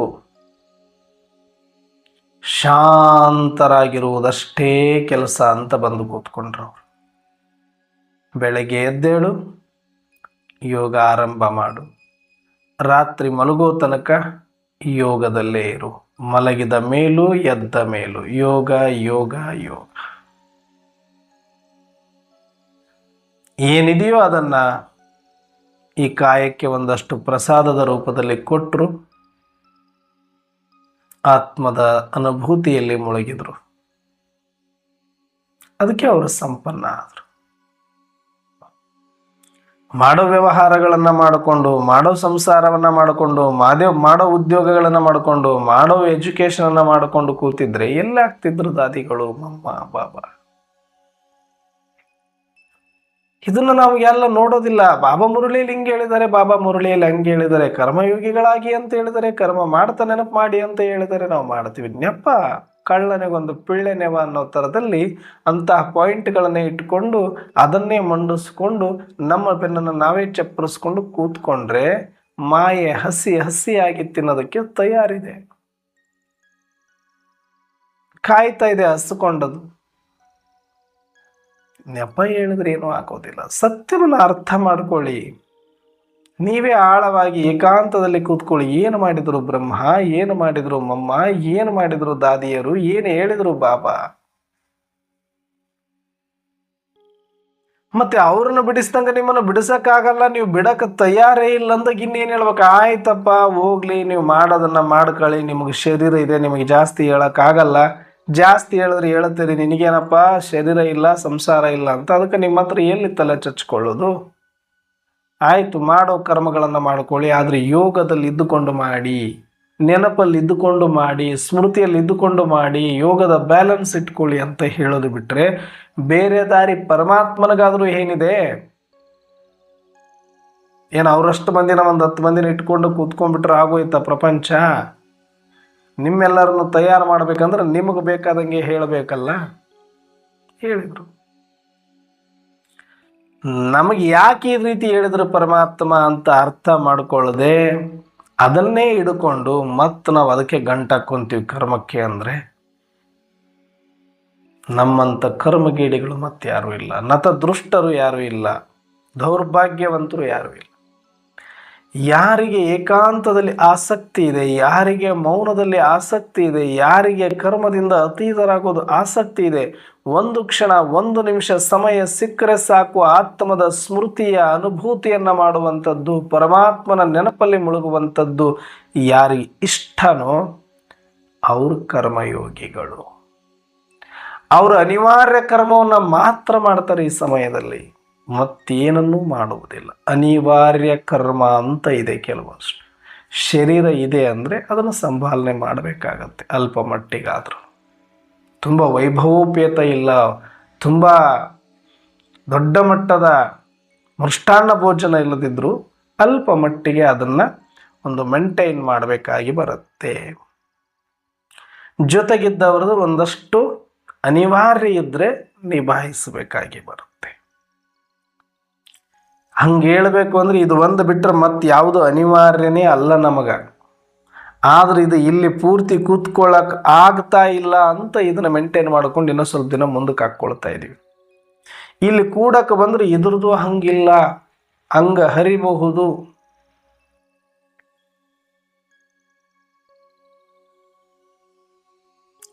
ಶಾಂತರಾಗಿರುವುದಷ್ಟೇ ಕೆಲಸ ಅಂತ ಬಂದು ಕೂತ್ಕೊಂಡ್ರು. ಬೆಳಗ್ಗೆ ಎದ್ದೇಳು, ಯೋಗ ಆರಂಭ ಮಾಡು. ರಾತ್ರಿ ಮಲಗೋ ತನಕ ಯೋಗದಲ್ಲೇ ಇರು. ಮಲಗಿದ ಮೇಲೂ ಎದ್ದ ಮೇಲೂ ಯೋಗ ಯೋಗ ಯೋಗ. ಏನಿದೆಯೋ ಅದನ್ನ ಈ ಕಾಯಕ್ಕೆ ಒಂದಷ್ಟು ಪ್ರಸಾದದ ರೂಪದಲ್ಲಿ ಕೊಟ್ಟರು. ಆತ್ಮದ ಅನುಭೂತಿಯಲ್ಲಿ ಮುಳುಗಿದ್ರು. ಅದಕ್ಕೆ ಅವರು ಸಂಪನ್ನ ಆದರು. ಮಾಡೋ ವ್ಯವಹಾರಗಳನ್ನು ಮಾಡಿಕೊಂಡು, ಮಾಡೋ ಸಂಸಾರವನ್ನು ಮಾಡಿಕೊಂಡು, ಮಾಡೋ ಉದ್ಯೋಗಗಳನ್ನು ಮಾಡಿಕೊಂಡು, ಮಾಡೋ ಎಜುಕೇಶನನ್ನು ಮಾಡಿಕೊಂಡು ಕೂತಿದ್ರೆ ಎಲ್ಲಾಗ್ತಿದ್ರು ದಾದಿಗಳು, ಮಮ್ಮ, ಬಾಬಾ? ಇದನ್ನು ನಾವು ಎಲ್ಲ ನೋಡೋದಿಲ್ಲ. ಬಾಬಾ ಮುರಳಿಯಲ್ಲಿ ಹಿಂಗೆ ಹೇಳಿದ್ದಾರೆ, ಬಾಬಾ ಮುರಳಿಯಲ್ಲಿ ಹಂಗೆ ಹೇಳಿದ್ದಾರೆ, ಕರ್ಮಯೋಗಿಗಳಾಗಿ ಅಂತ ಹೇಳಿದರೆ, ಕರ್ಮ ಮಾಡ್ತಾ ನೆನಪು ಮಾಡಿ ಅಂತ ಹೇಳಿದರೆ ನಾವು ಮಾಡ್ತೀವಿ. ನೆಪ ಕಳ್ಳನೆಗೊಂದು ಪಿಳ್ಳೆನೆವ ಅನ್ನೋ ಥರದಲ್ಲಿ ಅಂತಹ ಪಾಯಿಂಟ್ಗಳನ್ನೇ ಇಟ್ಕೊಂಡು ಅದನ್ನೇ ಮಂಡಿಸ್ಕೊಂಡು ನಮ್ಮ ಬೆನ್ನನ್ನು ನಾವೇ ಚಪ್ಪರಿಸ್ಕೊಂಡು ಕೂತ್ಕೊಂಡ್ರೆ ಮಾಯೆ ಹಸಿ ಹಸಿಯಾಗಿ ತಿನ್ನೋದಕ್ಕೆ ತಯಾರಿದೆ, ಕಾಯ್ತಾ ಇದೆ ಹಸ್ಕೊಂಡದು. ನೆಪ ಹೇಳಿದ್ರೆ ಏನೂ ಆಗೋದಿಲ್ಲ. ಸತ್ಯವನ್ನು ಅರ್ಥ ಮಾಡ್ಕೊಳ್ಳಿ. ನೀವೇ ಆಳವಾಗಿ ಏಕಾಂತದಲ್ಲಿ ಕೂತ್ಕೊಳ್ಳಿ. ಏನು ಮಾಡಿದ್ರು ಬ್ರಹ್ಮ, ಏನು ಮಾಡಿದ್ರು ಮಮ್ಮ, ಏನು ಮಾಡಿದ್ರು ದಾದಿಯರು, ಏನು ಹೇಳಿದ್ರು ಬಾಬಾ? ಮತ್ತೆ ಅವ್ರನ್ನ ಬಿಡಿಸ್ದಂಗೆ ನಿಮ್ಮನ್ನು ಬಿಡಿಸಕ್ಕಾಗಲ್ಲ. ನೀವು ಬಿಡಕ್ಕೆ ತಯಾರೇ ಇಲ್ಲ ಅಂದಾಗ ಇನ್ನೇನು ಹೇಳ್ಬೇಕು? ಆಯ್ತಪ್ಪ ಹೋಗ್ಲಿ, ನೀವು ಮಾಡೋದನ್ನ ಮಾಡ್ಕೊಳ್ಳಿ, ನಿಮಗೆ ಶರೀರ ಇದೆ, ನಿಮಗೆ ಜಾಸ್ತಿ ಹೇಳಕ್ಕಾಗಲ್ಲ. ಜಾಸ್ತಿ ಹೇಳಿದ್ರೆ ಹೇಳ್ತೀರಿ, ನಿನಗೇನಪ್ಪ ಶರೀರ ಇಲ್ಲ, ಸಂಸಾರ ಇಲ್ಲ ಅಂತ. ಅದಕ್ಕೆ ನಿಮ್ಮ ಹತ್ರ ಎಲ್ಲಿ ತಲೆ ಚಚ್ಕೊಳ್ಳೋದು? ಆಯಿತು, ಮಾಡೋ ಕರ್ಮಗಳನ್ನು ಮಾಡ್ಕೊಳ್ಳಿ, ಆದರೆ ಯೋಗದಲ್ಲಿ ಇದ್ದುಕೊಂಡು ಮಾಡಿ, ನೆನಪಲ್ಲಿ ಇದ್ದುಕೊಂಡು ಮಾಡಿ, ಸ್ಮೃತಿಯಲ್ಲಿ ಇದ್ದುಕೊಂಡು ಮಾಡಿ, ಯೋಗದ ಬ್ಯಾಲೆನ್ಸ್ ಇಟ್ಕೊಳ್ಳಿ ಅಂತ ಹೇಳೋದು ಬಿಟ್ಟರೆ ಬೇರೆ ದಾರಿ ಪರಮಾತ್ಮನಿಗಾದರೂ ಏನಿದೆ? ಏನು ಅವರಷ್ಟು ಮಂದಿನ ಒಂದು 10 ಮಂದಿನ ಇಟ್ಕೊಂಡು ಕೂತ್ಕೊಂಡ್ಬಿಟ್ರೆ ಆಗೋಯ್ತಾ ಪ್ರಪಂಚ? ನಿಮ್ಮೆಲ್ಲರನ್ನು ತಯಾರು ಮಾಡ್ಬೇಕಂದ್ರೆ ನಿಮಗೆ ಬೇಕಾದಂಗೆ ಹೇಳಬೇಕಲ್ಲ. ಹೇಳಿದರು. ನಮಗೆ ಯಾಕೆ ಈ ರೀತಿ ಹೇಳಿದ್ರು ಪರಮಾತ್ಮ ಅಂತ ಅರ್ಥ ಮಾಡ್ಕೊಳ್ಳದೆ ಅದನ್ನೇ ಹಿಡ್ಕೊಂಡು ಮತ್ತೆ ನಾವು ಅದಕ್ಕೆ ಗಂಟಾಕೊಂತೀವಿ ಕರ್ಮಕ್ಕೆ. ಅಂದರೆ ನಮ್ಮಂಥ ಕರ್ಮಗೀಡಿಗಳು ಮತ್ತೆ ಯಾರೂ ಇಲ್ಲ, ನತದೃಷ್ಟರು ಯಾರೂ ಇಲ್ಲ, ದೌರ್ಭಾಗ್ಯವಂತರು ಯಾರೂ ಇಲ್ಲ. ಯಾರಿಗೆ ಏಕಾಂತದಲ್ಲಿ ಆಸಕ್ತಿ ಇದೆ, ಯಾರಿಗೆ ಮೌನದಲ್ಲಿ ಆಸಕ್ತಿ ಇದೆ, ಯಾರಿಗೆ ಕರ್ಮದಿಂದ ಅತೀತರಾಗೋದು ಆಸಕ್ತಿ ಇದೆ, ಒಂದು ಕ್ಷಣ, ಒಂದು ನಿಮಿಷ ಸಮಯ ಸಿಕ್ಕರೆ ಸಾಕು ಆತ್ಮದ ಸ್ಮೃತಿಯ ಅನುಭೂತಿಯನ್ನು ಮಾಡುವಂಥದ್ದು, ಪರಮಾತ್ಮನ ನೆನಪಲ್ಲಿ ಮುಳುಗುವಂಥದ್ದು ಯಾರಿಗೆ ಇಷ್ಟನೋ ಅವರು ಕರ್ಮಯೋಗಿಗಳು. ಅವರು ಅನಿವಾರ್ಯ ಕರ್ಮವನ್ನು ಮಾತ್ರ ಮಾಡ್ತಾರೆ ಈ ಸಮಯದಲ್ಲಿ, ಮತ್ತೇನನ್ನೂ ಮಾಡುವುದಿಲ್ಲ. ಅನಿವಾರ್ಯ ಕರ್ಮ ಅಂತ ಇದೆ ಕೆಲವಷ್ಟು. ಶರೀರ ಇದೆ ಅಂದರೆ ಅದನ್ನು ಸಂಪಾಲನೆ ಮಾಡಬೇಕಾಗತ್ತೆ, ಅಲ್ಪ ಮಟ್ಟಿಗಾದರೂ. ತುಂಬ ವೈಭವೋಪೇತ ಇಲ್ಲ, ತುಂಬ ದೊಡ್ಡ ಮಟ್ಟದ ಮೃಷ್ಟಾನ್ನ ಭೋಜನ ಇಲ್ಲದಿದ್ದರೂ ಅಲ್ಪ ಮಟ್ಟಿಗೆ ಅದನ್ನು ಒಂದು ಮೇಂಟೈನ್ ಮಾಡಬೇಕಾಗಿ ಬರುತ್ತೆ. ಜೊತೆಗಿದ್ದವರದು ಒಂದಷ್ಟು ಅನಿವಾರ್ಯ ಇದ್ದರೆ ನಿಭಾಯಿಸಬೇಕಾಗಿ ಬರುತ್ತೆ. ಹಂಗೆ ಹೇಳಬೇಕು ಅಂದರೆ ಇದು ಒಂದು ಬಿಟ್ಟರೆ ಮತ್ತೆ ಯಾವುದು ಅನಿವಾರ್ಯನೇ ಅಲ್ಲ ನಮಗೆ. ಆದರೆ ಇದು ಇಲ್ಲಿ ಪೂರ್ತಿ ಕೂತ್ಕೊಳ್ಳೋಕೆ ಆಗ್ತಾ ಇಲ್ಲ ಅಂತ ಇದನ್ನು ಮೇಂಟೈನ್ ಮಾಡ್ಕೊಂಡು ಇನ್ನೂ ಸ್ವಲ್ಪ ದಿನ ಮುಂದಕ್ಕೆ ಹಾಕ್ಕೊಳ್ತಾ ಇದ್ದೀವಿ. ಇಲ್ಲಿ ಕೂಡಕ್ಕೆ ಬಂದರೆ ಇದ್ರದ್ದು ಹಂಗಿಲ್ಲ, ಹಂಗೆ ಹರಿಬಹುದು.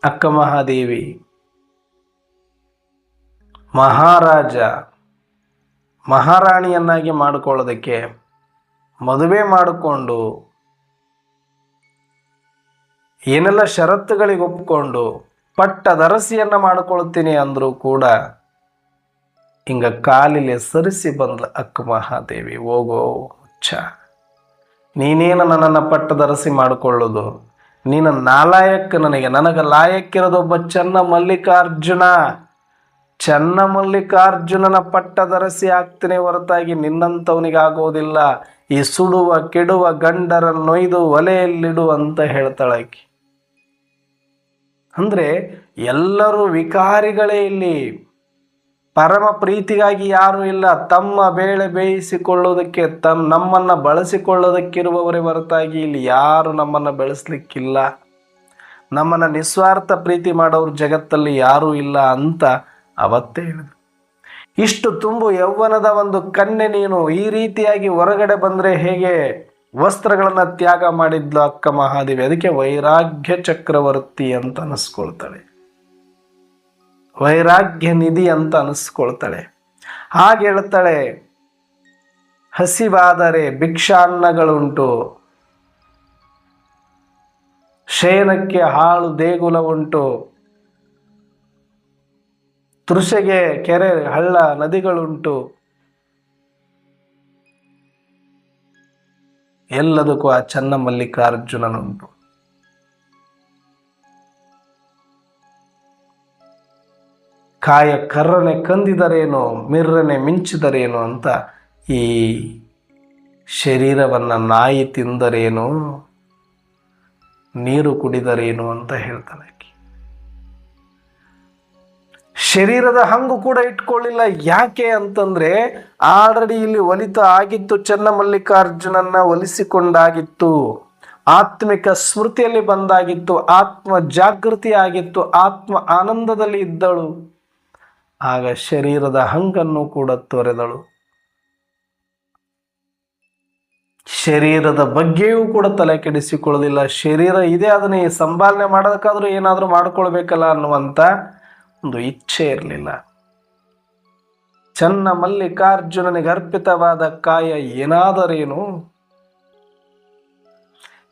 ಅಕ್ಕ ಮಹಾದೇವಿ ಮಹಾರಾಜ ಮಹಾರಾಣಿಯನ್ನಾಗಿ ಮಾಡಿಕೊಳ್ಳೋದಕ್ಕೆ ಮದುವೆ ಮಾಡಿಕೊಂಡು ಏನೆಲ್ಲ ಷರತ್ತುಗಳಿಗೆ ಒಪ್ಪಿಕೊಂಡು ಪಟ್ಟದರಸಿಯನ್ನು ಮಾಡಿಕೊಳ್ತೀನಿ ಅಂದರೂ ಕೂಡ ಹಿಂಗ ಕಾಲಿಲೆ ಸರಿಸಿ ಬಂದ್ಲ ಅಕ್ಕ ಮಹಾದೇವಿ. ಹೋಗೋ ಹುಚ್ಚ, ನೀನೇನು ನನ್ನನ್ನು ಪಟ್ಟದರಸಿ ಮಾಡಿಕೊಳ್ಳೋದು? ನೀನು ನಾಲಾಯಕ್, ನನಗೆ ಲಾಯಕ್ಕಿರೋದೊಬ್ಬ ಚೆನ್ನ ಮಲ್ಲಿಕಾರ್ಜುನ. ಚೆನ್ನ ಮಲ್ಲಿಕಾರ್ಜುನನ ಪಟ್ಟದರಸಿ ಆಗ್ತೀನಿ ಹೊರತಾಗಿ ನಿನ್ನಂಥವನಿಗಾಗೋದಿಲ್ಲ. ಈ ಸುಡುವ ಕೆಡುವ ಗಂಡರನ್ನೊಯ್ದು ಒಲೆಯಲ್ಲಿಡು ಅಂತ ಹೇಳ್ತಾಳಾಕಿ. ಅಂದರೆ ಎಲ್ಲರೂ ವಿಕಾರಿಗಳೇ ಇಲ್ಲಿ. ಪರಮ ಪ್ರೀತಿಗಾಗಿ ಯಾರೂ ಇಲ್ಲ. ತಮ್ಮ ಬೇಳೆ ಬೇಯಿಸಿಕೊಳ್ಳೋದಕ್ಕೆ ನಮ್ಮನ್ನು ಬಳಸಿಕೊಳ್ಳೋದಕ್ಕಿರುವವರೇ ಹೊರತಾಗಿ ಇಲ್ಲಿ ಯಾರು ನಮ್ಮನ್ನು ಬೆಳೆಸಲಿಕ್ಕಿಲ್ಲ. ನಮ್ಮನ್ನು ನಿಸ್ವಾರ್ಥ ಪ್ರೀತಿ ಮಾಡೋರು ಜಗತ್ತಲ್ಲಿ ಯಾರೂ ಇಲ್ಲ ಅಂತ ಅವತ್ತೇ ಹೇಳಿದ್ರು. ಇಷ್ಟು ತುಂಬು ಯೌವನದ ಒಂದು ಕನ್ಯೆ ನೀನು ಈ ರೀತಿಯಾಗಿ ಹೊರಗಡೆ ಬಂದರೆ ಹೇಗೆ? ವಸ್ತ್ರಗಳನ್ನು ತ್ಯಾಗ ಮಾಡಿದ್ಲು ಅಕ್ಕ ಮಹಾದೇವಿ. ಅದಕ್ಕೆ ವೈರಾಗ್ಯ ಚಕ್ರವರ್ತಿ ಅಂತ ಅನಿಸ್ಕೊಳ್ತಾಳೆ, ವೈರಾಗ್ಯ ನಿಧಿ ಅಂತ ಅನಿಸ್ಕೊಳ್ತಾಳೆ. ಹಾಗೆ ಹೇಳ್ತಾಳೆ, ಹಸಿವಾದರೆ ಭಿಕ್ಷಾನ್ನಗಳುಂಟು, ಶಯನಕ್ಕೆ ಹಾಳು ದೇಗುಲ ಉಂಟು, ತೃಷೆಗೆ ಕೆರೆ ಹಳ್ಳ ನದಿಗಳುಂಟು, ಎಲ್ಲದಕ್ಕೂ ಆ ಚೆನ್ನ ಮಲ್ಲಿಕಾರ್ಜುನನುಂಟು. ಕಾಯ ಕರ್ರನೆ ಕಂದಿದರೇನೋ, ಮಿರ್ರನೆ ಮಿಂಚಿದರೇನೋ ಅಂತ ಈ ಶರೀರವನ್ನು ನಾಯಿ ತಿಂದರೇನೋ, ನೀರು ಕುಡಿದರೇನು ಅಂತ ಹೇಳ್ತಾಳೆ. ಶರೀರದ ಹಂಗು ಕೂಡ ಇಟ್ಕೊಳ್ಳಿಲ್ಲ. ಯಾಕೆ ಅಂತಂದ್ರೆ ಆಲ್ರೆಡಿ ಇಲ್ಲಿ ಒಲಿತ ಆಗಿತ್ತು, ಚೆನ್ನ ಮಲ್ಲಿಕಾರ್ಜುನನ್ನ ಒಲಿಸಿಕೊಂಡಾಗಿತ್ತು, ಆತ್ಮಿಕ ಸ್ಮೃತಿಯಲ್ಲಿ ಬಂದಾಗಿತ್ತು, ಆತ್ಮ ಜಾಗೃತಿ ಆಗಿತ್ತು, ಆತ್ಮ ಆನಂದದಲ್ಲಿ ಇದ್ದಳು. ಆಗ ಶರೀರದ ಹಂಗನ್ನು ಕೂಡ ತೊರೆದಳು. ಶರೀರದ ಬಗ್ಗೆಯೂ ಕೂಡ ತಲೆ ಕೆಡಿಸಿಕೊಳ್ಳೋದಿಲ್ಲ. ಶರೀರ ಇದೆ, ಅದನ್ನ ಸಂಪಾಲನೆ ಮಾಡೋದಕ್ಕಾದ್ರೂ ಏನಾದರೂ ಮಾಡ್ಕೊಳ್ಬೇಕಲ್ಲ ಅನ್ನುವಂಥ ಒಂದು ಇಚ್ಛೆ ಇರಲಿಲ್ಲ. ಚೆನ್ನ ಮಲ್ಲಿಕಾರ್ಜುನನಿಗೆ ಅರ್ಪಿತವಾದ ಕಾಯ ಏನಾದರೇನು,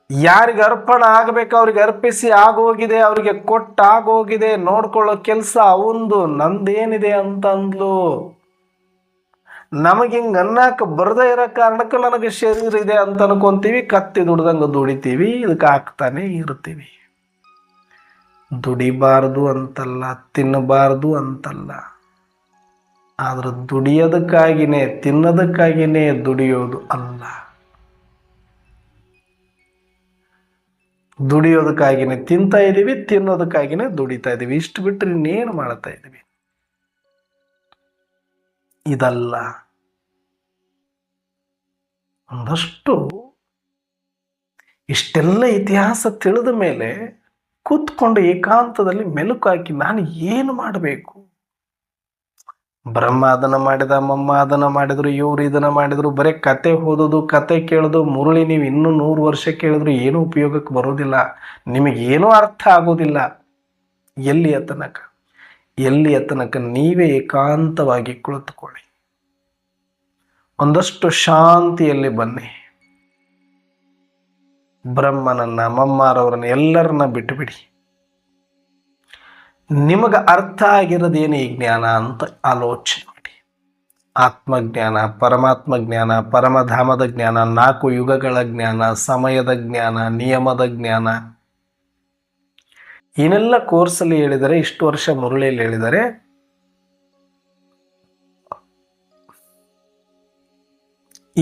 ಯಾರಿಗೆ ಅರ್ಪಣ ಆಗಬೇಕು ಅವ್ರಿಗೆ ಅರ್ಪಿಸಿ ಆಗೋಗಿದೆ, ಅವರಿಗೆ ಕೊಟ್ಟಾಗೋಗಿದೆ, ನೋಡ್ಕೊಳ್ಳೋ ಕೆಲಸ ಅವಂದು, ನಂದೇನಿದೆ ಅಂತ ಅಂದ್ಲು. ನಮಗೆ ಹಿಂಗೆ ಅನ್ನಕ್ಕೆ ಬರದೇ ಇರೋ ಕಾರಣಕ್ಕೆ ನನಗೆ ಶರೀರ ಇದೆ ಅಂತ ಅನ್ಕೊಂತೀವಿ, ಕತ್ತಿ ದುಡ್ದಂಗೆ ದುಡಿತೀವಿ, ಇದಕ್ಕೆ ಹಾಕ್ತಾನೆ ಇರ್ತೀವಿ. ದುಡಿಬಾರ್ದು ಅಂತಲ್ಲ, ತಿನ್ನಬಾರ್ದು ಅಂತಲ್ಲ, ಆದ್ರೆ ದುಡಿಯೋದಕ್ಕಾಗಿನೇ ತಿನ್ನೋದಕ್ಕಾಗಿನೇ ದುಡಿಯೋದು ಅಲ್ಲ. ದುಡಿಯೋದಕ್ಕಾಗಿನೇ ತಿಂತಾ ಇದ್ದೀವಿ, ತಿನ್ನೋದಕ್ಕಾಗಿನೇ ದುಡಿತಾ ಇದ್ದೀವಿ. ಇಷ್ಟು ಬಿಟ್ಟರೆ ಇನ್ನೇನು ಮಾಡ್ತಾ ಇದ್ದೀವಿ? ಇದಲ್ಲ. ಒಂದಷ್ಟು ಇಷ್ಟೆಲ್ಲ ಇತಿಹಾಸ ತಿಳಿದ ಮೇಲೆ ಕೂತ್ಕೊಂಡು ಏಕಾಂತದಲ್ಲಿ ಮೆಲುಕು ಹಾಕಿ ನಾನು ಏನು ಮಾಡಬೇಕು? ಬ್ರಹ್ಮ ಅದನ್ನು ಮಾಡಿದ, ಮಮ್ಮ ಅದನ್ನು ಮಾಡಿದ್ರು, ಇವರು ಇದನ್ನು ಮಾಡಿದ್ರು, ಬರೀ ಕತೆ ಓದೋದು, ಕತೆ ಕೇಳೋದು. ಮುರುಳಿ ನೀವು ಇನ್ನೂ 100 ವರ್ಷ ಕೇಳಿದ್ರು ಏನೂ ಉಪಯೋಗಕ್ಕೆ ಬರೋದಿಲ್ಲ, ನಿಮಗೇನೂ ಅರ್ಥ ಆಗೋದಿಲ್ಲ. ಎಲ್ಲಿಯ ತನಕ ನೀವೇ ಏಕಾಂತವಾಗಿ ಕುಳಿತುಕೊಳ್ಳಿ, ಒಂದಷ್ಟು ಶಾಂತಿಯಲ್ಲಿ ಬನ್ನಿ. ಬ್ರಹ್ಮನನ್ನ, ಮಮ್ಮಾರವರನ್ನ ಎಲ್ಲರನ್ನ ಬಿಟ್ಟುಬಿಡಿ. ನಿಮಗೆ ಅರ್ಥ ಆಗಿರೋದೇನು ಈ ಜ್ಞಾನ ಅಂತ ಆಲೋಚನೆ ಮಾಡಿ. ಆತ್ಮಜ್ಞಾನ, ಪರಮಾತ್ಮ ಜ್ಞಾನ, ಪರಮಧಾಮದ ಜ್ಞಾನ, 4 ಯುಗಗಳ ಜ್ಞಾನ, ಸಮಯದ ಜ್ಞಾನ, ನಿಯಮದ ಜ್ಞಾನ, ಏನೆಲ್ಲ ಕೋರ್ಸಲ್ಲಿ ಹೇಳಿದರೆ, ಇಷ್ಟು ವರ್ಷ ಮುರಳಿಯಲ್ಲಿ ಹೇಳಿದರೆ.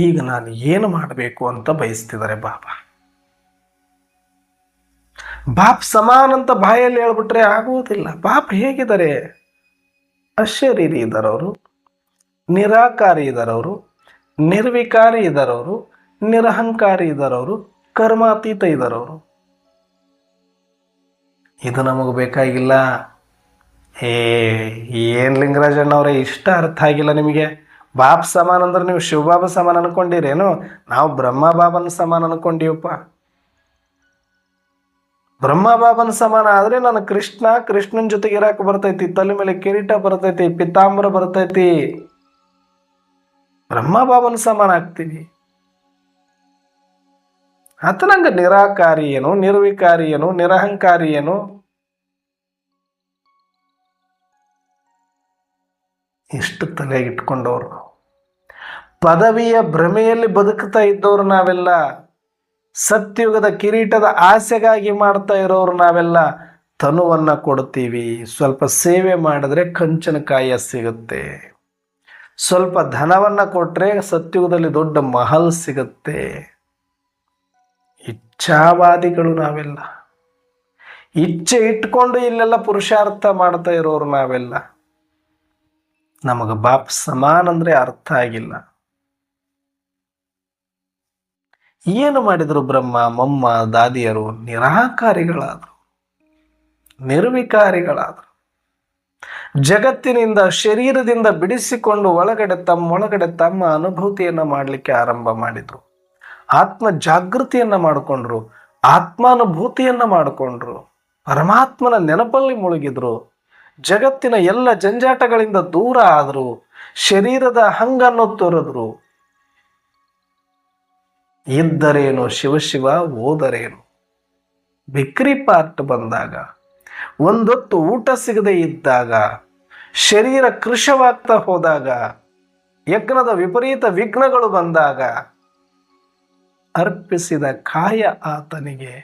ಈಗ ನಾನು ಏನು ಮಾಡಬೇಕು ಅಂತ ಬಯಸ್ತಿದ್ದಾರೆ ಬಾಬಾ. ಬಾಪ್ ಸಮಾನ ಅಂತ ಬಾಯಲ್ಲಿ ಹೇಳ್ಬಿಟ್ರೆ ಆಗುವುದಿಲ್ಲ. ಬಾಪ್ ಹೇಗಿದ್ದಾರೆ? ಅಶರೀರಿ ಇದ್ದಾರವರು, ನಿರಾಕಾರಿ ಇದ್ದಾರವರು, ನಿರ್ವಿಕಾರಿ ಇದ್ದಾರವರು, ನಿರಹಂಕಾರಿ ಇದ್ದಾರವರು, ಕರ್ಮಾತೀತ ಇದ್ದಾರವರು. ಇದು ನಮಗೆ ಬೇಕಾಗಿಲ್ಲ. ಏನು ಲಿಂಗರಾಜಣ್ಣವ್ರೆ, ಇಷ್ಟ ಅರ್ಥ ಆಗಿಲ್ಲ ನಿಮಗೆ? ಬಾಪ್ ಸಮಾನ ಅಂದ್ರೆ ನೀವು ಶಿವಬಾಬಾ ಸಮಾನ ಅನ್ಕೊಂಡಿರೇನು? ನಾವು ಬ್ರಹ್ಮ ಬಾಬನ ಸಮಾನ ಅನ್ಕೊಂಡಿವಪ್ಪ. ಬ್ರಹ್ಮ ಬಾಬನ ಸಮಾನ ಆದ್ರೆ ನಾನು ಕೃಷ್ಣನ ಜೊತೆಗೆ ಇರಾಕ ಬರ್ತೈತಿ, ತಲೆ ಮೇಲೆ ಕಿರೀಟ ಬರ್ತೈತಿ, ಪಿತಾಂಬರ ಬರ್ತೈತಿ, ಬ್ರಹ್ಮ ಬಾಬನ ಸಮಾನ ಆಗ್ತೀವಿ. ಆತ ನಂಗೆ ನಿರಾಕಾರಿ ಏನು, ನಿರ್ವಿಕಾರಿ ಏನು, ನಿರಹಂಕಾರಿ ಏನು? ಇಷ್ಟು ತಲೆಗೆ ಇಟ್ಕೊಂಡವ್ರು ನಾವು. ಪದವಿಯ ಭ್ರಮೆಯಲ್ಲಿ ಬದುಕ್ತಾ ಇದ್ದವ್ರು ನಾವೆಲ್ಲ. ಸತ್ಯುಗದ ಕಿರೀಟದ ಆಸೆಗಾಗಿ ಮಾಡ್ತಾ ಇರೋರು ನಾವೆಲ್ಲ. ತನುವನ್ನ ಕೊಡ್ತೀವಿ, ಸ್ವಲ್ಪ ಸೇವೆ ಮಾಡಿದ್ರೆ ಕಂಚನಕಾಯ ಸಿಗುತ್ತೆ, ಸ್ವಲ್ಪ ಧನವನ್ನ ಕೊಟ್ರೆ ಸತ್ಯುಗದಲ್ಲಿ ದೊಡ್ಡ ಮಹಲ್ ಸಿಗುತ್ತೆ. ಇಚ್ಛಾವಾದಿಗಳು ನಾವೆಲ್ಲ. ಇಚ್ಛೆ ಇಟ್ಕೊಂಡು ಇಲ್ಲೆಲ್ಲ ಪುರುಷಾರ್ಥ ಮಾಡ್ತಾ ಇರೋರು ನಾವೆಲ್ಲ. ನಮಗೆ ಬಾಪ್ ಸಮಾನ ಅಂದ್ರೆ ಅರ್ಥ ಆಗಿಲ್ಲ. ಏನು ಮಾಡಿದ್ರು ಬ್ರಹ್ಮ ಮಮ್ಮ ದಾದಿಯರು? ನಿರಾಕಾರಿಗಳಾದರು, ನಿರ್ವಿಕಾರಿಗಳಾದರು. ಜಗತ್ತಿನಿಂದ, ಶರೀರದಿಂದ ಬಿಡಿಸಿಕೊಂಡು ಒಳಗಡೆ ತಮ್ಮ ಅನುಭೂತಿಯನ್ನ ಮಾಡಲಿಕ್ಕೆ ಆರಂಭ ಮಾಡಿದ್ರು. ಆತ್ಮ ಜಾಗೃತಿಯನ್ನ ಮಾಡಿಕೊಂಡ್ರು, ಆತ್ಮಾನುಭೂತಿಯನ್ನ ಮಾಡಿಕೊಂಡ್ರು, ಪರಮಾತ್ಮನ ನೆನಪಲ್ಲಿ ಮುಳುಗಿದ್ರು. ಜಗತ್ತಿನ ಎಲ್ಲ ಜಂಜಾಟಗಳಿಂದ ದೂರ ಆದರು. ಶರೀರದ ಹಂಗನ್ನು ತೊರೆದ್ರು. ಇದ್ದರೇನು ಶಿವ ಓದರೇನು? ಬಿಕ್ರಿ ಪಾರ್ಟ್ ಬಂದಾಗ, ಒಂದೊತ್ತು ಊಟ ಸಿಗದೆ ಇದ್ದಾಗ, ಶರೀರ ಕೃಶವಾಗ್ತಾ ಹೋದಾಗ, ಯಜ್ಞದ ವಿಪರೀತ ವಿಘ್ನಗಳು ಬಂದಾಗ, ಅರ್ಪಿಸಿದ ಕಾಯ ಆತನಿಗೆ,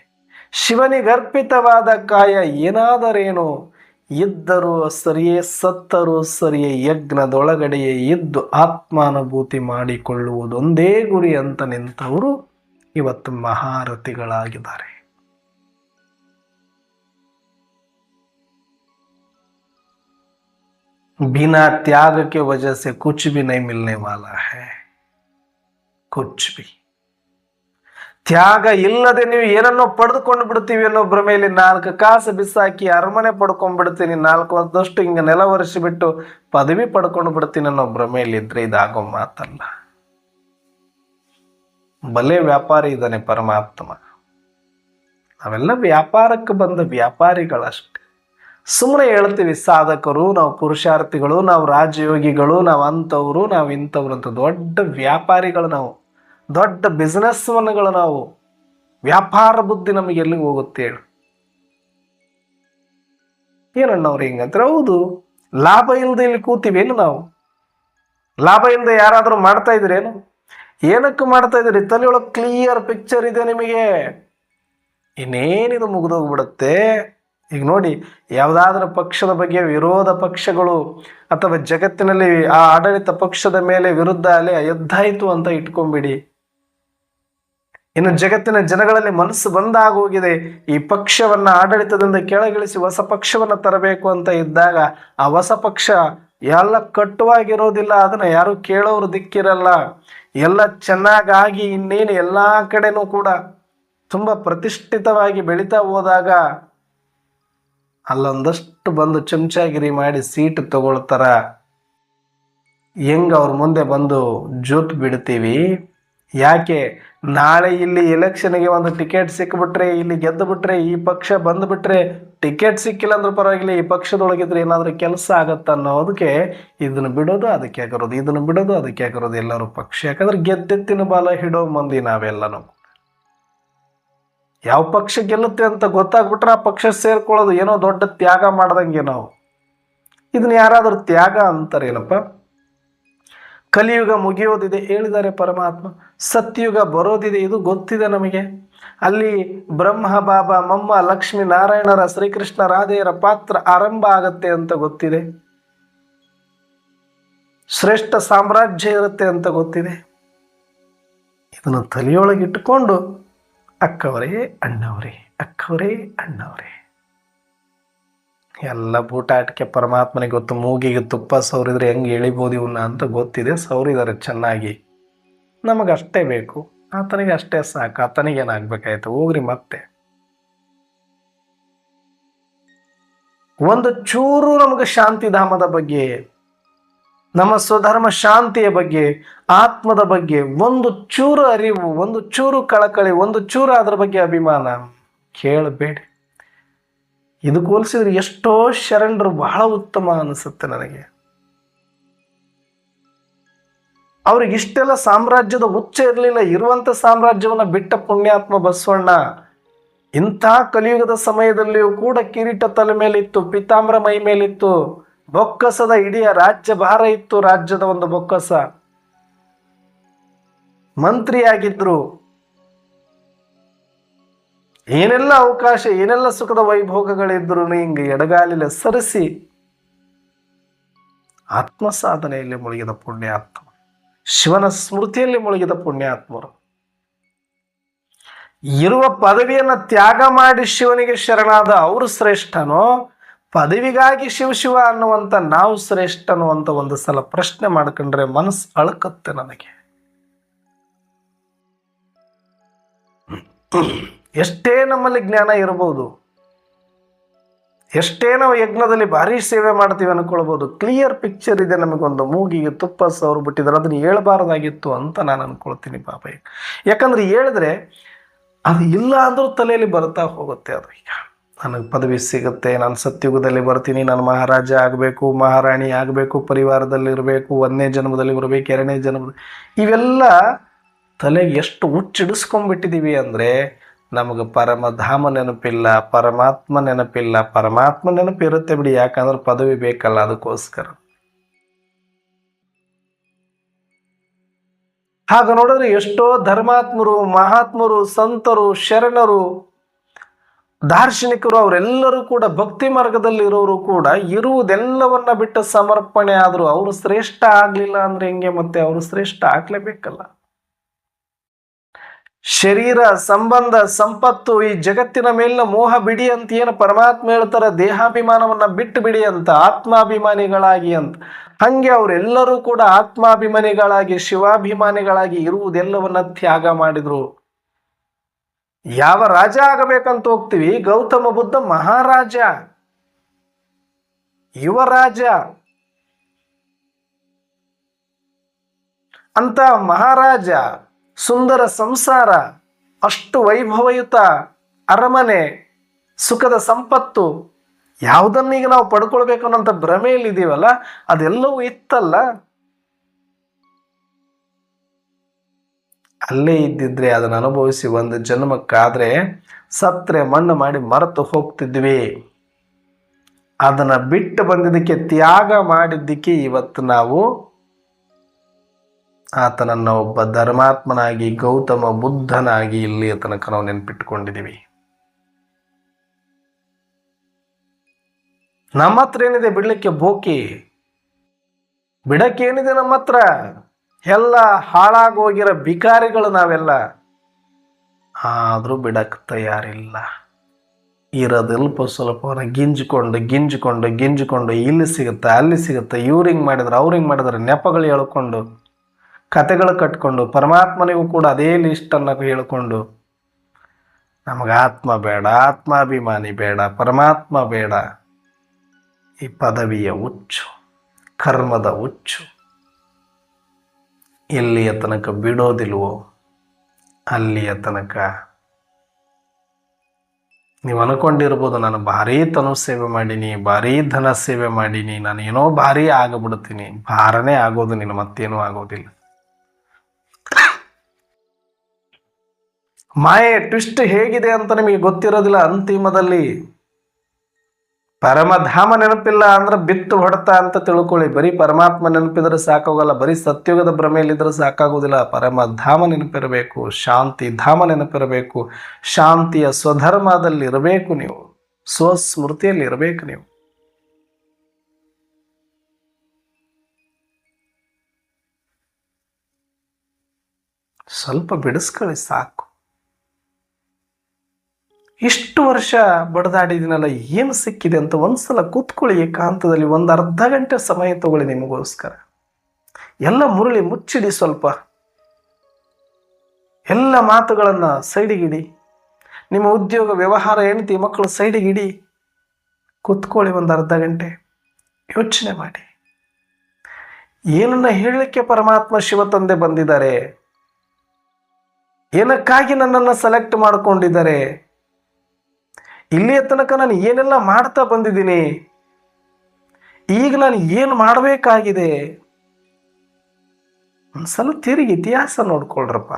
ಶಿವನಿಗರ್ಪಿತವಾದ ಕಾಯ ಏನಾದರೇನು? ಇದ್ದರೂ ಸರಿಯೇ, ಸತ್ತರೂ ಸರಿಯೇ, ಯಜ್ಞದೊಳಗಡೆಯೇ ಇದ್ದು ಆತ್ಮಾನುಭೂತಿ ಮಾಡಿಕೊಳ್ಳುವುದೊಂದೇ ಗುರಿ ಅಂತ ನಿಂತವರು ಇವತ್ತು ಮಹಾರಥಿಗಳಾಗಿದ್ದಾರೆ. बिना त्याग के वजह से कुछ भी नहीं मिलने वाला है, कुछ भी. ತ್ಯಾಗ ಇಲ್ಲದೆ ನೀವು ಏನನ್ನೋ ಪಡೆದುಕೊಂಡು ಬಿಡ್ತೀವಿ ಅನ್ನೋ ಭ್ರಮೆಯಲ್ಲಿ 4 ಕಾಸು ಬಿಸಾಕಿ ಅರಮನೆ ಪಡ್ಕೊಂಡ್ಬಿಡ್ತೀನಿ, 4 ವರ್ಷದಷ್ಟು ಹಿಂಗ ನೆಲ ಒರೆಸಿಬಿಟ್ಟು ಪದವಿ ಪಡ್ಕೊಂಡು ಬಿಡ್ತೀನಿ ಅನ್ನೋ ಭ್ರಮೆಯಲ್ಲಿ ಇದ್ರೆ ಇದಾಗೋ ಮಾತಲ್ಲ. ಬಲೆ ವ್ಯಾಪಾರಿ ಇದ್ದಾನೆ ಪರಮಾತ್ಮ. ನಾವೆಲ್ಲ ವ್ಯಾಪಾರಕ್ಕೆ ಬಂದ ವ್ಯಾಪಾರಿಗಳಷ್ಟೇ. ಸುಮ್ಮನೆ ಹೇಳ್ತೀವಿ ಸಾಧಕರು, ನಾವು ಪುರುಷಾರ್ಥಿಗಳು, ನಾವು ರಾಜಯೋಗಿಗಳು, ನಾವು ಅಂಥವ್ರು, ನಾವು ಇಂಥವ್ರು ಅಂತ. ದೊಡ್ಡ ವ್ಯಾಪಾರಿಗಳು ನಾವು, ದೊಡ್ಡ ಬಿಸ್ನೆಸ್ ಮನ್ಗಳು ನಾವು. ವ್ಯಾಪಾರ ಬುದ್ಧಿ ನಮಗೆ ಎಲ್ಲಿಗೆ ಹೋಗುತ್ತೆ ಹೇಳು? ಏನಣ್ಣವ್ರು ಹಿಂಗಂದ್ರೆ? ಹೌದು, ಲಾಭ ಇಲ್ಲದೆ ಇಲ್ಲಿ ಕೂತೀವೇನು ನಾವು? ಲಾಭ ಇಲ್ಲದೆ ಯಾರಾದರೂ ಮಾಡ್ತಾ ಇದ್ರೇನು? ಏನಕ್ಕೆ ಮಾಡ್ತಾ ಇದ್ರಿ? ತಲೆಯೊಳಗೆ ಕ್ಲಿಯರ್ ಪಿಕ್ಚರ್ ಇದೆ ನಿಮಗೆ. ಇನ್ನೇನಿದು ಮುಗಿದೋಗ್ಬಿಡುತ್ತೆ. ಈಗ ನೋಡಿ, ಯಾವುದಾದ್ರೂ ಪಕ್ಷದ ಬಗ್ಗೆ ವಿರೋಧ ಪಕ್ಷಗಳು ಅಥವಾ ಜಗತ್ತಿನಲ್ಲಿ ಆ ಆಡಳಿತ ಪಕ್ಷದ ಮೇಲೆ ವಿರುದ್ಧ ಅಲೆ ಯುದ್ಧಾಯಿತು ಅಂತ ಇಟ್ಕೊಂಡ್ಬಿಡಿ. ಇನ್ನು ಜಗತ್ತಿನ ಜನಗಳಲ್ಲಿ ಮನಸ್ಸು ಬಂದಾಗೋಗಿದೆ, ಈ ಪಕ್ಷವನ್ನ ಆಡಳಿತದಿಂದ ಕೆಳಗಿಳಿಸಿ ಹೊಸ ಪಕ್ಷವನ್ನ ತರಬೇಕು ಅಂತ ಇದ್ದಾಗ ಆ ಹೊಸ ಪಕ್ಷ ಎಲ್ಲ ಕಟ್ಟುವಾಗಿರೋದಿಲ್ಲ. ಅದನ್ನ ಯಾರು ಕೇಳೋರು ದಿಕ್ಕಿರಲ್ಲ. ಎಲ್ಲ ಚೆನ್ನಾಗಾಗಿ ಇನ್ನೇನು ಎಲ್ಲಾ ಕಡೆನೂ ಕೂಡ ತುಂಬಾ ಪ್ರತಿಷ್ಠಿತವಾಗಿ ಬೆಳೀತಾ ಹೋದಾಗ ಅಲ್ಲೊಂದಷ್ಟು ಬಂದು ಚಮಚಾಗಿರಿ ಮಾಡಿ ಸೀಟ್ ತಗೊಳ್ತಾರ. ಹೆಂಗ ಅವ್ರ ಮುಂದೆ ಬಂದು ಜೋತ್ ಬಿಡ್ತೀವಿ? ಯಾಕೆ? ನಾಳೆ ಇಲ್ಲಿ ಎಲೆಕ್ಷನ್ಗೆ ಒಂದು ಟಿಕೆಟ್ ಸಿಕ್ಬಿಟ್ರೆ, ಇಲ್ಲಿ ಗೆದ್ದು ಬಿಟ್ರೆ, ಈ ಪಕ್ಷ ಬಂದ್ಬಿಟ್ರೆ, ಟಿಕೆಟ್ ಸಿಕ್ಕಿಲ್ಲ ಅಂದ್ರೂ ಪರವಾಗಿಲ್ಲ, ಈ ಪಕ್ಷದೊಳಗಿದ್ರೆ ಏನಾದರೂ ಕೆಲಸ ಆಗತ್ತ ಅನ್ನೋದಕ್ಕೆ ಇದನ್ನು ಬಿಡೋದು ಅದಕ್ಕೆ ಆಗಿರೋದು, ಇದನ್ನು ಬಿಡೋದು ಅದಕ್ಕೆ ಆಗಿರೋದು ಎಲ್ಲರೂ ಪಕ್ಷ. ಯಾಕಂದ್ರೆ ಗೆದ್ದೆತ್ತಿನ ಬಾಲ ಹಿಡೋ ಮಂದಿ ನಾವೆಲ್ಲನೂ. ಯಾವ ಪಕ್ಷ ಗೆಲ್ಲುತ್ತೆ ಅಂತ ಗೊತ್ತಾಗ್ಬಿಟ್ರೆ ಆ ಪಕ್ಷ ಸೇರ್ಕೊಳ್ಳೋದು ಏನೋ ದೊಡ್ಡ ತ್ಯಾಗ ಮಾಡ್ದಂಗೆ ನಾವು. ಇದನ್ನ ಯಾರಾದರೂ ತ್ಯಾಗ ಅಂತಾರೇನಪ್ಪ? ಕಲಿಯುಗ ಮುಗಿಯೋದಿದೆ ಹೇಳಿದ್ದಾರೆ ಪರಮಾತ್ಮ, ಸತ್ಯುಗ ಬರೋದಿದೆ ಇದು ಗೊತ್ತಿದೆ ನಮಗೆ. ಅಲ್ಲಿ ಬ್ರಹ್ಮ ಬಾಬಾ ಮಮ್ಮ ಲಕ್ಷ್ಮೀ ನಾರಾಯಣರ ಶ್ರೀಕೃಷ್ಣ ರಾಧೆಯರ ಪಾತ್ರ ಆರಂಭ ಆಗತ್ತೆ ಅಂತ ಗೊತ್ತಿದೆ. ಶ್ರೇಷ್ಠ ಸಾಮ್ರಾಜ್ಯ ಇರುತ್ತೆ ಅಂತ ಗೊತ್ತಿದೆ. ಇದನ್ನು ತಲೆಯೊಳಗಿಟ್ಟುಕೊಂಡು ಅಕ್ಕವರೇ ಅಣ್ಣವರೇ, ಅಕ್ಕವರೇ ಅಣ್ಣವರೇ, ಎಲ್ಲ ಬೂಟಾಟಿಕೆ ಪರಮಾತ್ಮನಿಗೆ ಗೊತ್ತು. ಮೂಗಿಗೆ ತುಪ್ಪ ಸವರಿದ್ರೆ ಹೆಂಗೆ ಎಳಿಬೋದು ಇವನ್ನ ಅಂತ ಗೊತ್ತಿದೆ. ಸವರಿದ್ದಾರೆ ಚೆನ್ನಾಗಿ. ನಮಗಷ್ಟೇ ಬೇಕು, ಆತನಿಗೆ ಅಷ್ಟೇ ಸಾಕು. ಆತನಿಗೇನಾಗಬೇಕಾಯ್ತು, ಹೋಗ್ರಿ ಮತ್ತೆ. ಒಂದು ಚೂರು ನಮಗೆ ಶಾಂತಿಧಾಮದ ಬಗ್ಗೆ, ನಮ್ಮ ಸ್ವಧರ್ಮ ಶಾಂತಿಯ ಬಗ್ಗೆ, ಆತ್ಮದ ಬಗ್ಗೆ ಒಂದು ಚೂರು ಅರಿವು, ಒಂದು ಚೂರು ಕಳಕಳಿ, ಒಂದು ಚೂರು ಅದರ ಬಗ್ಗೆ ಅಭಿಮಾನ ಕೇಳಬೇಡಿ. ಇದಕ್ಕೆ ಹೋಲಿಸಿದ್ರೆ ಎಷ್ಟೋ ಶರಣರು ಬಹಳ ಉತ್ತಮ ಅನಿಸುತ್ತೆ ನನಗೆ. ಅವ್ರಿಗೆ ಇಷ್ಟೆಲ್ಲ ಸಾಮ್ರಾಜ್ಯದ ಹುಚ್ಚ ಇರಲಿಲ್ಲ. ಇರುವಂತ ಸಾಮ್ರಾಜ್ಯವನ್ನ ಬಿಟ್ಟ ಪುಣ್ಯಾತ್ಮ ಬಸವಣ್ಣ ಇಂಥ ಕಲಿಯುಗದ ಸಮಯದಲ್ಲಿಯೂ ಕೂಡ ಕಿರೀಟ ತಲೆ ಮೇಲಿತ್ತು, ಪಿತಾಂಬರ ಮೈ ಮೇಲಿತ್ತು, ಬೊಕ್ಕಸದ ಇಡೀ ರಾಜ್ಯ ಭಾರ ಇತ್ತು, ರಾಜ್ಯದ ಒಂದು ಬೊಕ್ಕಸ. ಮಂತ್ರಿಯಾಗಿದ್ರು. ಏನೆಲ್ಲ ಅವಕಾಶ, ಏನೆಲ್ಲ ಸುಖದ ವೈಭೋಗಗಳಿದ್ರು ಹಿಂಗೆ ಎಡಗಾಲಿಲ್ಲ ಸರಿಸಿ ಆತ್ಮ ಸಾಧನೆಯಲ್ಲಿ ಮುಳುಗಿದ ಪುಣ್ಯಾತ್ಮ, ಶಿವನ ಸ್ಮೃತಿಯಲ್ಲಿ ಮುಳುಗಿದ ಪುಣ್ಯಾತ್ಮರು. ಇರುವ ಪದವಿಯನ್ನ ತ್ಯಾಗ ಮಾಡಿ ಶಿವನಿಗೆ ಶರಣಾದ ಅವರು ಶ್ರೇಷ್ಠನೋ, ಪದವಿಗಾಗಿ ಶಿವ ಶಿವ ಅನ್ನುವಂಥ ನಾವು ಶ್ರೇಷ್ಠನೋ ಅಂತ ಒಂದು ಸಲ ಪ್ರಶ್ನೆ ಮಾಡ್ಕೊಂಡ್ರೆ ಮನಸ್ಸು ಅಳಕತ್ತೆ ನನಗೆ. ಎಷ್ಟೇ ನಮ್ಮಲ್ಲಿ ಜ್ಞಾನ ಇರಬಹುದು, ಎಷ್ಟೇ ನಾವು ಯಜ್ಞದಲ್ಲಿ ಭಾರಿ ಸೇವೆ ಮಾಡ್ತೀವಿ ಅನ್ಕೊಳ್ಬಹುದು, ಕ್ಲಿಯರ್ ಪಿಕ್ಚರ್ ಇದೆ ನಮಗೊಂದು. ಮೂಗಿಗೆ ತುಪ್ಪ ಸವರ್ ಬಿಟ್ಟಿದ್ದಾರೆ, ಅದನ್ನ ಹೇಳ್ಬಾರ್ದಾಗಿತ್ತು ಅಂತ ನಾನು ಅನ್ಕೊಳ್ತೀನಿ ಬಾಬಾ. ಯಾಕಂದ್ರೆ ಹೇಳಿದ್ರೆ ಅದು ಇಲ್ಲ ಅಂದ್ರೂ ತಲೆಯಲ್ಲಿ ಬರ್ತಾ ಹೋಗುತ್ತೆ. ಅದು ಈಗ ನನಗೆ ಪದವಿ ಸಿಗುತ್ತೆ, ನಾನು ಸತ್ಯುಗದಲ್ಲಿ ಬರ್ತೀನಿ, ನಾನು ಮಹಾರಾಜ ಆಗಬೇಕು, ಮಹಾರಾಣಿ ಆಗಬೇಕು, ಪರಿವಾರದಲ್ಲಿ ಇರಬೇಕು, 1ನೇ ಜನ್ಮದಲ್ಲಿ ಬರಬೇಕು, 2ನೇ ಜನ್ಮದಲ್ಲಿ, ಇವೆಲ್ಲ ತಲೆಗೆ ಎಷ್ಟು ಹುಚ್ಚಿಡಿಸ್ಕೊಂಡ್ಬಿಟ್ಟಿದ್ದೀವಿ ಅಂದರೆ ನಮಗೆ ಪರಮಧಾಮ ನೆನಪಿಲ್ಲ, ಪರಮಾತ್ಮ ನೆನಪಿಲ್ಲ. ಪರಮಾತ್ಮ ನೆನಪಿರುತ್ತೆ ಬಿಡಿ, ಯಾಕಂದ್ರೆ ಪದವಿ ಬೇಕಲ್ಲ ಅದಕ್ಕೋಸ್ಕರ. ಹಾಗ ನೋಡಿದ್ರೆ ಎಷ್ಟೋ ಧರ್ಮಾತ್ಮರು, ಮಹಾತ್ಮರು, ಸಂತರು, ಶರಣರು, ದಾರ್ಶನಿಕರು ಅವರೆಲ್ಲರೂ ಕೂಡ ಭಕ್ತಿ ಮಾರ್ಗದಲ್ಲಿರೋರು ಕೂಡ ಇರುವುದೆಲ್ಲವನ್ನ ಬಿಟ್ಟು ಸಮರ್ಪಣೆ ಆದ್ರು. ಅವರು ಶ್ರೇಷ್ಠ ಆಗ್ಲಿಲ್ಲ ಅಂದ್ರೆ ಹೆಂಗೆ? ಮತ್ತೆ ಅವರು ಶ್ರೇಷ್ಠ ಆಗ್ಲೇಬೇಕಲ್ಲ. ಶರೀರ, ಸಂಬಂಧ, ಸಂಪತ್ತು, ಈ ಜಗತ್ತಿನ ಮೇಲಿನ ಮೋಹ ಬಿಡಿ ಅಂತ ಏನು ಪರಮಾತ್ಮ ಹೇಳ್ತಾರ, ದೇಹಾಭಿಮಾನವನ್ನ ಬಿಟ್ಟು ಬಿಡಿ ಅಂತ, ಆತ್ಮಾಭಿಮಾನಿಗಳಾಗಿ ಅಂತ. ಹಂಗೆ ಅವರೆಲ್ಲರೂ ಕೂಡ ಆತ್ಮಾಭಿಮಾನಿಗಳಾಗಿ, ಶಿವಾಭಿಮಾನಿಗಳಾಗಿ ಇರುವುದೆಲ್ಲವನ್ನ ತ್ಯಾಗ ಮಾಡಿದ್ರು. ಯಾವ ರಾಜ ಆಗಬೇಕಂತ ಹೋಗ್ತೀವಿ, ಗೌತಮ ಬುದ್ಧ ಮಹಾರಾಜ, ಯುವರಾಜ ಅಂತ ಮಹಾರಾಜ, ಸುಂದರ ಸಂಸಾರ, ಅಷ್ಟು ವೈಭವಯುತ ಅರಮನೆ, ಸುಖದ ಸಂಪತ್ತು, ಯಾವುದನ್ನೀಗ ನಾವು ಪಡ್ಕೊಳ್ಬೇಕು ಅನ್ನೋಂಥ ಭ್ರಮೆಯಲ್ಲಿದ್ದೀವಲ್ಲ, ಅದೆಲ್ಲವೂ ಇತ್ತಲ್ಲ. ಅಲ್ಲೇ ಇದ್ದಿದ್ರೆ ಅದನ್ನು ಅನುಭವಿಸಿ ಒಂದು ಜನ್ಮಕ್ಕಾದ್ರೆ ಸತ್ರೆ ಮಣ್ಣು ಮಾಡಿ ಮರೆತು ಹೋಗ್ತಿದ್ವಿ. ಅದನ್ನ ಬಿಟ್ಟು ಬಂದಿದ್ದಕ್ಕೆ, ತ್ಯಾಗ ಮಾಡಿದ್ದಕ್ಕೆ ಇವತ್ತು ನಾವು ಆತನನ್ನ ಒಬ್ಬ ಧರ್ಮಾತ್ಮನಾಗಿ, ಗೌತಮ ಬುದ್ಧನಾಗಿ ಇಲ್ಲಿಯ ತನಕ ನಾವು ನೆನ್ಪಿಟ್ಕೊಂಡಿದ್ದೀವಿ. ನಮ್ಮ ಹತ್ರ ಏನಿದೆ ಬಿಡ್ಲಿಕ್ಕೆ? ಬೋಕಿ ಬಿಡಕ್ಕೇನಿದೆ ನಮ್ಮ ಹತ್ರ? ಎಲ್ಲ ಹಾಳಾಗೋಗಿರೋ ಬಿಕಾರಿಗಳು ನಾವೆಲ್ಲ. ಆದ್ರೂ ಬಿಡಕ್ ತಯಾರಿಲ್ಲ. ಇರೋದಲ್ಪ ಸ್ವಲ್ಪವನ್ನ ಗಿಂಜಿಕೊಂಡು ಇಲ್ಲಿ ಸಿಗುತ್ತೆ, ಅಲ್ಲಿ ಸಿಗುತ್ತೆ, ಇವ್ರಿಂಗ್ ಮಾಡಿದ್ರೆ, ಅವ್ರಿಂಗ್ ಮಾಡಿದ್ರೆ, ನೆಪಗಳು ಹೇಳ್ಕೊಂಡು, ಕತೆಗಳು ಕಟ್ಕೊಂಡು, ಪರಮಾತ್ಮನಿಗೂ ಕೂಡ ಅದೇ ಲಿಸ್ಟನ್ನು ಹೇಳ್ಕೊಂಡು, ನಮಗೆ ಆತ್ಮ ಬೇಡ, ಆತ್ಮಾಭಿಮಾನಿ ಬೇಡ, ಪರಮಾತ್ಮ ಬೇಡ. ಈ ಪದವಿಯ ಹುಚ್ಚು, ಕರ್ಮದ ಹುಚ್ಚು ಎಲ್ಲಿಯ ತನಕ ಬಿಡೋದಿಲ್ವೋ ಅಲ್ಲಿಯ ತನಕ ನೀವು ಅನ್ಕೊಂಡಿರ್ಬೋದು, ನಾನು ಭಾರೀ ತನು ಸೇವೆ ಮಾಡೀನಿ, ಭಾರೀ ಧನ ಸೇವೆ ಮಾಡೀನಿ, ನಾನು ಏನೋ ಭಾರೀ ಆಗಿಬಿಡ್ತೀನಿ. ಭಾರನೇ ಆಗೋದು ನೀನು, ಮತ್ತೇನೂ ಆಗೋದಿಲ್ಲ. ಮಾಯೆ ಟ್ವಿಸ್ಟ್ ಹೇಗಿದೆ ಅಂತ ನಿಮಗೆ ಗೊತ್ತಿರೋದಿಲ್ಲ. ಅಂತಿಮದಲ್ಲಿ ಪರಮಧಾಮ ನೆನಪಿಲ್ಲ ಅಂದ್ರೆ ಬಿತ್ತು ಹೊಡೆತ ಅಂತ ತಿಳ್ಕೊಳ್ಳಿ. ಬರೀ ಪರಮಾತ್ಮ ನೆನಪಿದ್ರೆ ಸಾಕಾಗಲ್ಲ, ಬರೀ ಸತ್ಯುಗದ ಭ್ರಮೆಯಲ್ಲಿದ್ರೆ ಸಾಕಾಗೋದಿಲ್ಲ. ಪರಮಧಾಮ ನೆನಪಿರಬೇಕು, ಶಾಂತಿ ಧಾಮ ನೆನಪಿರಬೇಕು, ಶಾಂತಿಯ ಸ್ವಧರ್ಮದಲ್ಲಿ ಇರಬೇಕು, ನೀವು ಸ್ವಸ್ಮೃತಿಯಲ್ಲಿ ಇರಬೇಕು. ನೀವು ಸ್ವಲ್ಪ ಬಿಡಿಸ್ಕೊಳ್ಳಿ ಸಾಕು. ಇಷ್ಟು ವರ್ಷ ಬಡದಾಡಿದಿನಲ್ಲ, ಏನು ಸಿಕ್ಕಿದೆ ಅಂತ ಒಂದ್ಸಲ ಕೂತ್ಕೊಳ್ಳಿ ಏಕಾಂತದಲ್ಲಿ. ಒಂದು ಅರ್ಧ ಗಂಟೆ ಸಮಯ ತಗೊಳ್ಳಿ ನಿಮಗೋಸ್ಕರ. ಎಲ್ಲ ಮುರಳಿ ಮುಚ್ಚಿಡಿ, ಸ್ವಲ್ಪ ಎಲ್ಲ ಮಾತುಗಳನ್ನು ಸೈಡಿಗಿಡಿ. ನಿಮ್ಮ ಉದ್ಯೋಗ ವ್ಯವಹಾರ ಹೆಂಡತಿ ಮಕ್ಕಳು ಸೈಡಿಗಿಡಿ. ಕೂತ್ಕೊಳ್ಳಿ ಒಂದು ಅರ್ಧ ಗಂಟೆ, ಯೋಚನೆ ಮಾಡಿ. ಏನನ್ನ ಹೇಳಲಿಕ್ಕೆ ಪರಮಾತ್ಮ ಶಿವ ತಂದೆ ಬಂದಿದ್ದಾರೆ, ಏನಕ್ಕಾಗಿ ನನ್ನನ್ನು ಸೆಲೆಕ್ಟ್ ಮಾಡಿಕೊಂಡಿದ್ದಾರೆ, ಇಲ್ಲಿಯ ತನಕ ನಾನು ಏನೆಲ್ಲ ಮಾಡ್ತಾ ಬಂದಿದ್ದೀನಿ, ಈಗ ನಾನು ಏನು ಮಾಡಬೇಕಾಗಿದೆ, ಒಂದ್ಸಲ ತಿರುಗಿ ಇತಿಹಾಸ ನೋಡ್ಕೊಳ್ರಪ್ಪ.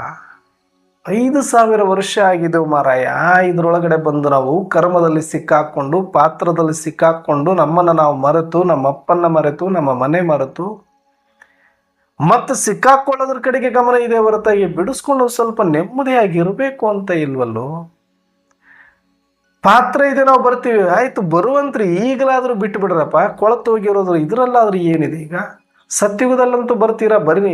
5,000 ವರ್ಷ ಆಗಿದ್ದವು ಮಾರಾಯ. ಇದ್ರೊಳಗಡೆ ಬಂದು ನಾವು ಕರ್ಮದಲ್ಲಿ ಸಿಕ್ಕಾಕೊಂಡು, ಪಾತ್ರದಲ್ಲಿ ಸಿಕ್ಕಾಕೊಂಡು, ನಮ್ಮನ್ನು ನಾವು ಮರೆತು, ನಮ್ಮಪ್ಪನ್ನ ಮರೆತು, ನಮ್ಮ ಮನೆ ಮರೆತು, ಮತ್ತೆ ಸಿಕ್ಕಾಕೊಳ್ಳೋದ್ರ ಕಡೆಗೆ ಗಮನ ಇದೆ ಹೊರತಾಗಿ ಬಿಡಿಸ್ಕೊಂಡು ಸ್ವಲ್ಪ ನೆಮ್ಮದಿಯಾಗಿರಬೇಕು ಅಂತ ಇಲ್ವಲ್ಲೋ. ಪಾತ್ರ ಇದೆ, ನಾವು ಬರ್ತೀವಿ, ಆಯ್ತು ಬರುವಂತ್ರಿ, ಈಗಲಾದರೂ ಬಿಟ್ಟು ಬಿಡ್ರಪ್ಪ. ಕೊಳತು ಹೋಗಿರೋದು ಇದರಲ್ಲಾದ್ರೂ ಏನಿದೆ? ಈಗ ಸತ್ಯುಗದಲ್ಲಂತೂ ಬರ್ತೀರಾ, ಬರ್ರಿ.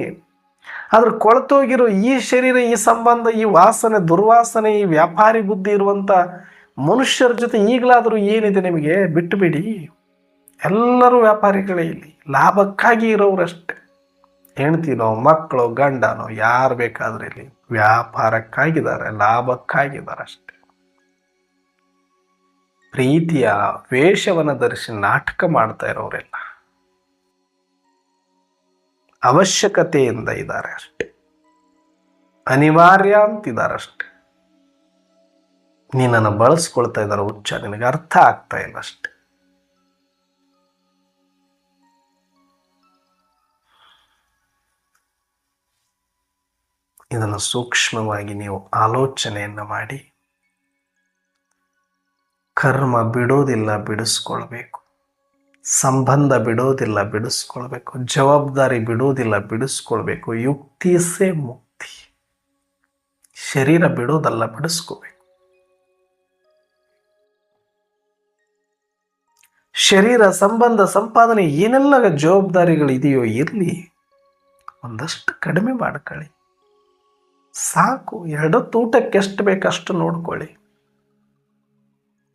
ಆದ್ರೆ ಕೊಳತು ಹೋಗಿರೋ ಈ ಶರೀರ, ಈ ಸಂಬಂಧ, ಈ ವಾಸನೆ, ದುರ್ವಾಸನೆ, ಈ ವ್ಯಾಪಾರಿ ಬುದ್ಧಿ ಇರುವಂತ ಮನುಷ್ಯರ ಜೊತೆ ಈಗಲಾದರೂ ಏನಿದೆ ನಿಮಗೆ? ಬಿಟ್ಟು ಬಿಡಿ. ಎಲ್ಲರೂ ವ್ಯಾಪಾರಿಗಳೇ, ಇಲ್ಲಿ ಲಾಭಕ್ಕಾಗಿ ಇರೋರಷ್ಟೇ. ಹೆಣ್ತಿನೋ ಮಕ್ಕಳು ಗಂಡನೋ ಯಾರು ಬೇಕಾದ್ರೆ ಇಲ್ಲಿ ವ್ಯಾಪಾರಕ್ಕಾಗಿದ್ದಾರೆ, ಲಾಭಕ್ಕಾಗಿದ್ದಾರೆ ಅಷ್ಟೆ. ಪ್ರೀತಿಯ ವೇಷವನ್ನು ಧರಿಸಿ ನಾಟಕ ಮಾಡ್ತಾ ಇರೋರೆಲ್ಲ ಅವಶ್ಯಕತೆಯಿಂದ ಇದ್ದಾರೆ ಅಷ್ಟೆ, ಅನಿವಾರ್ಯ ಅಂತಿದ್ದಾರೆ ಅಷ್ಟೆ. ನೀನನ್ನು ಬಳಸ್ಕೊಳ್ತಾ ಇದ್ದಾರೆ ಹುಚ್ಚ, ನಿನಗೆ ಅರ್ಥ ಆಗ್ತಾ ಇಲ್ಲ ಅಷ್ಟೆ. ಇದನ್ನು ಸೂಕ್ಷ್ಮವಾಗಿ ನೀವು ಆಲೋಚನೆಯನ್ನು ಮಾಡಿ. ಕರ್ಮ ಬಿಡೋದಿಲ್ಲ, ಬಿಡಿಸ್ಕೊಳ್ಬೇಕು. ಸಂಬಂಧ ಬಿಡೋದಿಲ್ಲ, ಬಿಡಿಸ್ಕೊಳ್ಬೇಕು. ಜವಾಬ್ದಾರಿ ಬಿಡೋದಿಲ್ಲ, ಬಿಡಿಸ್ಕೊಳ್ಬೇಕು. ಯುಕ್ತಿ ಸೇ ಮುಕ್ತಿ. ಶರೀರ ಬಿಡೋದಲ್ಲ, ಬಿಡಿಸ್ಕೋಬೇಕು. ಶರೀರ, ಸಂಬಂಧ, ಸಂಪಾದನೆ ಏನೆಲ್ಲ ಜವಾಬ್ದಾರಿಗಳಿದೆಯೋ ಇರಲಿ, ಒಂದಷ್ಟು ಕಡಿಮೆ ಮಾಡ್ಕೊಳ್ಳಿ ಸಾಕು. 2 ಊಟಕ್ಕೆ ಎಷ್ಟು ಬೇಕಷ್ಟು ನೋಡ್ಕೊಳ್ಳಿ.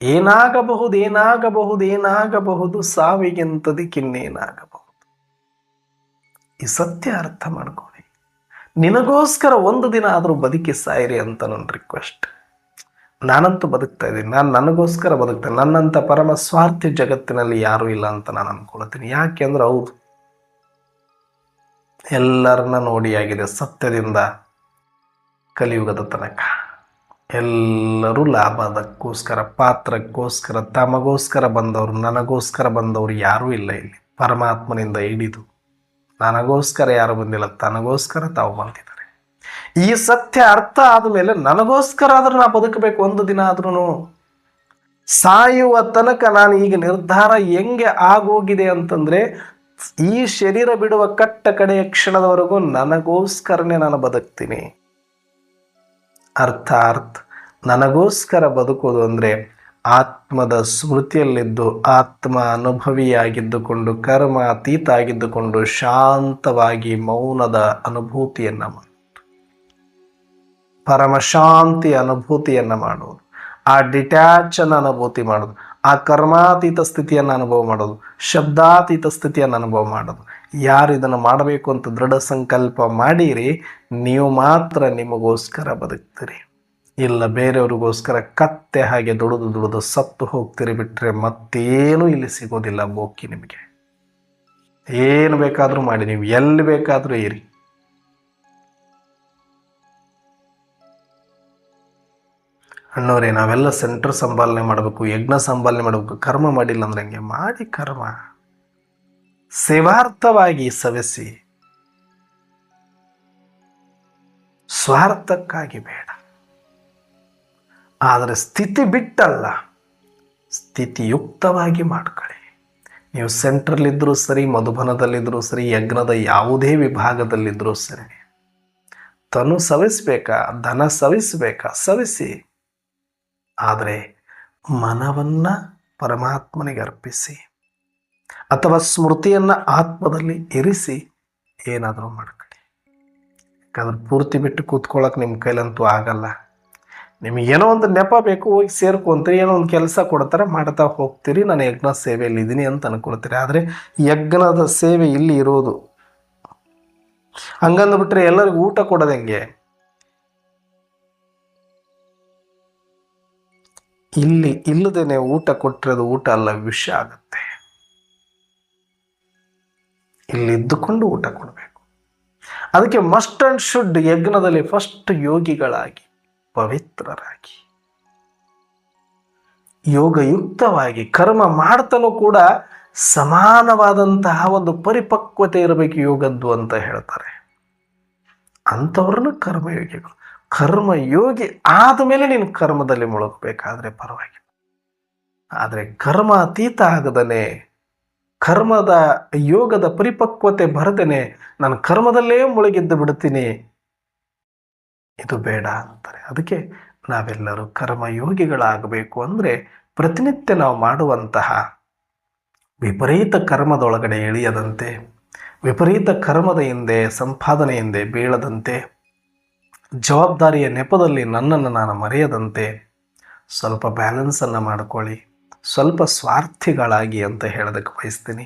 ಏನಾಗಬಹುದು, ಏನಾಗಬಹುದು, ಏನಾಗಬಹುದು, ಸಾವಿಗಿಂತದಕ್ಕಿನ್ನೇನಾಗಬಹುದು. ಈ ಸತ್ಯ ಅರ್ಥ ಮಾಡ್ಕೊಳ್ಳಿ. ನಿನಗೋಸ್ಕರ ಒಂದು ದಿನ ಆದರೂ ಬದುಕಿ ಸಾಯಿರಿ ಅಂತ ನನ್ನ ರಿಕ್ವೆಸ್ಟ್. ನಾನಂತೂ ಬದುಕ್ತಾ ಇದ್ದೀನಿ, ನಾನು ನನಗೋಸ್ಕರ ಬದುಕ್ತೇನೆ. ನನ್ನಂಥ ಪರಮ ಸ್ವಾರ್ಥಿ ಜಗತ್ತಿನಲ್ಲಿ ಯಾರೂ ಇಲ್ಲ ಅಂತ ನಾನು ಅನ್ಕೊಳ್ತೀನಿ. ಯಾಕೆ ಅಂದ್ರೆ ಹೌದು, ಎಲ್ಲರನ್ನ ನೋಡಿ ಆಗಿದೆ. ಸತ್ಯದಿಂದ ಕಲಿಯುಗದ ತನಕ ಎಲ್ಲರೂ ಲಾಭದಕ್ಕೋಸ್ಕರ, ಪಾತ್ರಕ್ಕೋಸ್ಕರ, ತಮಗೋಸ್ಕರ ಬಂದವರು, ನನಗೋಸ್ಕರ ಬಂದವರು ಯಾರೂ ಇಲ್ಲ ಇಲ್ಲಿ. ಪರಮಾತ್ಮನಿಂದ ಹಿಡಿದು ನನಗೋಸ್ಕರ ಯಾರು ಬಂದಿಲ್ಲ, ತನಗೋಸ್ಕರ ತಾವು ಬಂದಿದ್ದಾರೆ. ಈ ಸತ್ಯ ಅರ್ಥ ಆದಮೇಲೆ ನನಗೋಸ್ಕರ ಆದ್ರೂ ನಾ ಬದುಕಬೇಕು. ಒಂದು ದಿನ ಆದ್ರೂ ಸಾಯುವ ತನಕ ನಾನು ಈಗ ನಿರ್ಧಾರ ಹೆಂಗೆ ಆಗೋಗಿದೆ ಅಂತಂದ್ರೆ, ಈ ಶರೀರ ಬಿಡುವ ಕಟ್ಟ ಕಡೆಯ ಕ್ಷಣದವರೆಗೂ ನನಗೋಸ್ಕರನೇ ನಾನು ಬದುಕ್ತೀನಿ. ಅರ್ಥಾತ್ ನನಗೋಸ್ಕರ ಬದುಕೋದು ಅಂದರೆ ಆತ್ಮದ ಸ್ಮೃತಿಯಲ್ಲಿದ್ದು, ಆತ್ಮ ಅನುಭವಿಯಾಗಿದ್ದುಕೊಂಡು, ಕರ್ಮ ಅತೀತ ಆಗಿದ್ದುಕೊಂಡು, ಶಾಂತವಾಗಿ ಮೌನದ ಅನುಭೂತಿಯನ್ನು ಮಾಡೋದು, ಪರಮಶಾಂತಿ ಅನುಭೂತಿಯನ್ನು ಮಾಡೋದು, ಆ ಡಿಟ್ಯಾಚನ್ನು ಅನುಭೂತಿ ಮಾಡೋದು, ಆ ಕರ್ಮಾತೀತ ಸ್ಥಿತಿಯನ್ನು ಅನುಭವ ಮಾಡೋದು, ಶಬ್ದಾತೀತ ಸ್ಥಿತಿಯನ್ನು ಅನುಭವ ಮಾಡೋದು. ಯಾರು ಇದನ್ನು ಮಾಡಬೇಕು ಅಂತ ದೃಢ ಸಂಕಲ್ಪ ಮಾಡಿರಿ, ನೀವು ಮಾತ್ರ ನಿಮಗೋಸ್ಕರ ಬದುಕ್ತೀರಿ. ಇಲ್ಲ ಬೇರೆಯವ್ರಿಗೋಸ್ಕರ ಕತ್ತೆ ಹಾಗೆ ದುಡಿದು ಸತ್ತು ಹೋಗ್ತೀರಿ. ಬಿಟ್ಟರೆ ಮತ್ತೇನು ಇಲ್ಲಿ ಸಿಗೋದಿಲ್ಲ ಬೋಕಿ. ನಿಮಗೆ ಏನು ಬೇಕಾದರೂ ಮಾಡಿ, ನೀವು ಎಲ್ಲಿ ಬೇಕಾದರೂ ಇರಿ. ಅಣ್ಣವರೇ, ನಾವೆಲ್ಲ ಸೆಂಟರ್ ಸಂಪಾಲನೆ ಮಾಡಬೇಕು, ಯಜ್ಞ ಸಂಪಾಲನೆ ಮಾಡಬೇಕು, ಕರ್ಮ ಮಾಡಿಲ್ಲ ಅಂದ್ರೆ ಹಂಗೆ ಮಾಡಿ. ಕರ್ಮ ಸೇವಾರ್ಥವಾಗಿ ಸವೆಸಿ, ಸ್ವಾರ್ಥಕ್ಕಾಗಿ ಬೇಡ. ಆದರೆ ಸ್ಥಿತಿ ಬಿಟ್ಟಲ್ಲ, ಸ್ಥಿತಿಯುಕ್ತವಾಗಿ ಮಾಡ್ಕೊಳ್ಳಿ. ನೀವು ಸೆಂಟ್ರಲ್ಲಿದ್ದರೂ ಸರಿ, ಮಧುಬನದಲ್ಲಿದ್ದರೂ ಸರಿ, ಯಜ್ಞದ ಯಾವುದೇ ವಿಭಾಗದಲ್ಲಿದ್ದರೂ ಸರಿ, ತನು ಸವಿಸಬೇಕಾ, ಧನ ಸವಿಸಬೇಕಾ, ಸವಿಸಿ. ಆದರೆ ಮನವನ್ನು ಪರಮಾತ್ಮನಿಗೆ ಅರ್ಪಿಸಿ, ಅಥವಾ ಸ್ಮೃತಿಯನ್ನು ಆತ್ಮದಲ್ಲಿ ಇರಿಸಿ ಏನಾದರೂ ಮಾಡ್ಕೊಳ್ಳಿ. ಯಾಕಂದ್ರೆ ಪೂರ್ತಿ ಬಿಟ್ಟು ಕೂತ್ಕೊಳ್ಳೋಕೆ ನಿಮ್ಮ ಕೈಲಂತೂ ಆಗಲ್ಲ. ನಿಮಗೇನೋ ಒಂದು ನೆಪ ಬೇಕು, ಹೋಗಿ ಸೇರ್ಕೊಂತೀರಿ, ಏನೋ ಒಂದು ಕೆಲಸ ಕೊಡ್ತಾರೆ, ಮಾಡ್ತಾ ಹೋಗ್ತೀರಿ, ನಾನು ಯಜ್ಞ ಸೇವೆಯಲ್ಲಿ ಇದ್ದೀನಿ ಅಂತ ಅನ್ಕೊಳ್ತೀರಿ. ಆದರೆ ಯಜ್ಞದ ಸೇವೆ ಇಲ್ಲಿ ಇರೋದು. ಹಂಗಂದ್ಬಿಟ್ರೆ ಎಲ್ಲರಿಗೂ ಊಟ ಕೊಡೋದು ಹೆಂಗೆ? ಇಲ್ಲಿ ಇಲ್ಲದೇನೆ ಊಟ ಕೊಟ್ಟಿರೋದು ಊಟ ಅಲ್ಲ, ವಿಷ ಆಗುತ್ತೆ. ಇಲ್ಲಿದ್ದುಕೊಂಡು ಊಟ ಕೊಡಬೇಕು. ಅದಕ್ಕೆ ಮಸ್ಟ್ ಅಂಡ್ ಶುಡ್ ಯಜ್ಞದಲ್ಲಿ ಫಸ್ಟ್ ಯೋಗಿಗಳಾಗಿ, ಪವಿತ್ರರಾಗಿ, ಯೋಗಯುಕ್ತವಾಗಿ ಕರ್ಮ ಮಾಡ್ತಾನೂ ಕೂಡ ಸಮಾನವಾದಂತಹ ಒಂದು ಪರಿಪಕ್ವತೆ ಇರಬೇಕು ಯೋಗದ್ದು ಅಂತ ಹೇಳ್ತಾರೆ. ಅಂಥವ್ರನ್ನ ಕರ್ಮಯೋಗಿಗಳು. ಕರ್ಮಯೋಗಿ ಆದಮೇಲೆ ನೀನು ಕರ್ಮದಲ್ಲಿ ಮುಳುಗಬೇಕಾದ್ರೆ ಪರವಾಗಿಲ್ಲ. ಆದರೆ ಕರ್ಮ ಅತೀತ ಆಗದನೆ, ಕರ್ಮದ ಯೋಗದ ಪರಿಪಕ್ವತೆ ಬರದೇನೆ ನಾನು ಕರ್ಮದಲ್ಲೇ ಮುಳುಗಿದ್ದು ಬಿಡ್ತೀನಿ, ಇದು ಬೇಡ ಅಂತಾರೆ. ಅದಕ್ಕೆ ನಾವೆಲ್ಲರೂ ಕರ್ಮಯೋಗಿಗಳಾಗಬೇಕು ಅಂದರೆ ಪ್ರತಿನಿತ್ಯ ನಾವು ಮಾಡುವಂತಹ ವಿಪರೀತ ಕರ್ಮದೊಳಗಡೆ ಇಳಿಯದಂತೆ, ವಿಪರೀತ ಕರ್ಮದ ಹಿಂದೆ, ಸಂಪಾದನೆ ಹಿಂದೆ ಬೀಳದಂತೆ, ಜವಾಬ್ದಾರಿಯ ನೆಪದಲ್ಲಿ ನನ್ನನ್ನು ನಾನು ಮರೆಯದಂತೆ ಸ್ವಲ್ಪ ಬ್ಯಾಲೆನ್ಸನ್ನು ಮಾಡಿಕೊಳ್ಳಿ. ಸ್ವಲ್ಪ ಸ್ವಾರ್ಥಿಗಳಾಗಿ ಅಂತ ಹೇಳೋದಕ್ಕೆ ಬಯಸ್ತೀನಿ.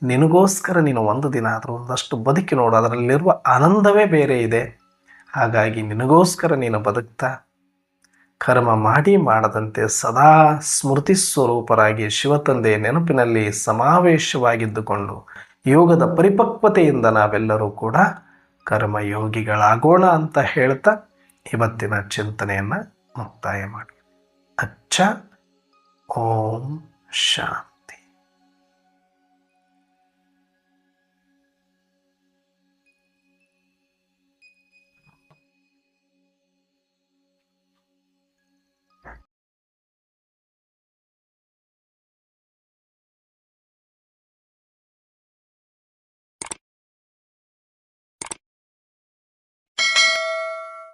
ನಿನಗೋಸ್ಕರ ನೀನು ಒಂದು ದಿನ ಆದರೂ ಒಂದಷ್ಟು ಬದುಕಿ ನೋಡು, ಅದರಲ್ಲಿರುವ ಆನಂದವೇ ಬೇರೆ ಇದೆ. ಹಾಗಾಗಿ ನಿನಗೋಸ್ಕರ ನೀನು ಬದುಕ್ತಾ ಕರ್ಮ ಮಾಡಿ ಮಾಡದಂತೆ ಸದಾ ಸ್ಮೃತಿ ಸ್ವರೂಪರಾಗಿ ಶಿವತಂದೆಯ ನೆನಪಿನಲ್ಲಿ ಸಮಾವೇಶವಾಗಿದ್ದುಕೊಂಡು ಯೋಗದ ಪರಿಪಕ್ವತೆಯಿಂದ ನಾವೆಲ್ಲರೂ ಕೂಡ ಕರ್ಮಯೋಗಿಗಳಾಗೋಣ ಅಂತ ಹೇಳ್ತಾ ಇವತ್ತಿನ ಚಿಂತನೆಯನ್ನು ಮುಕ್ತಾಯ ಮಾಡಿ. ಅಚ್ಚ. ಓಂ ಶಾಂತಿ.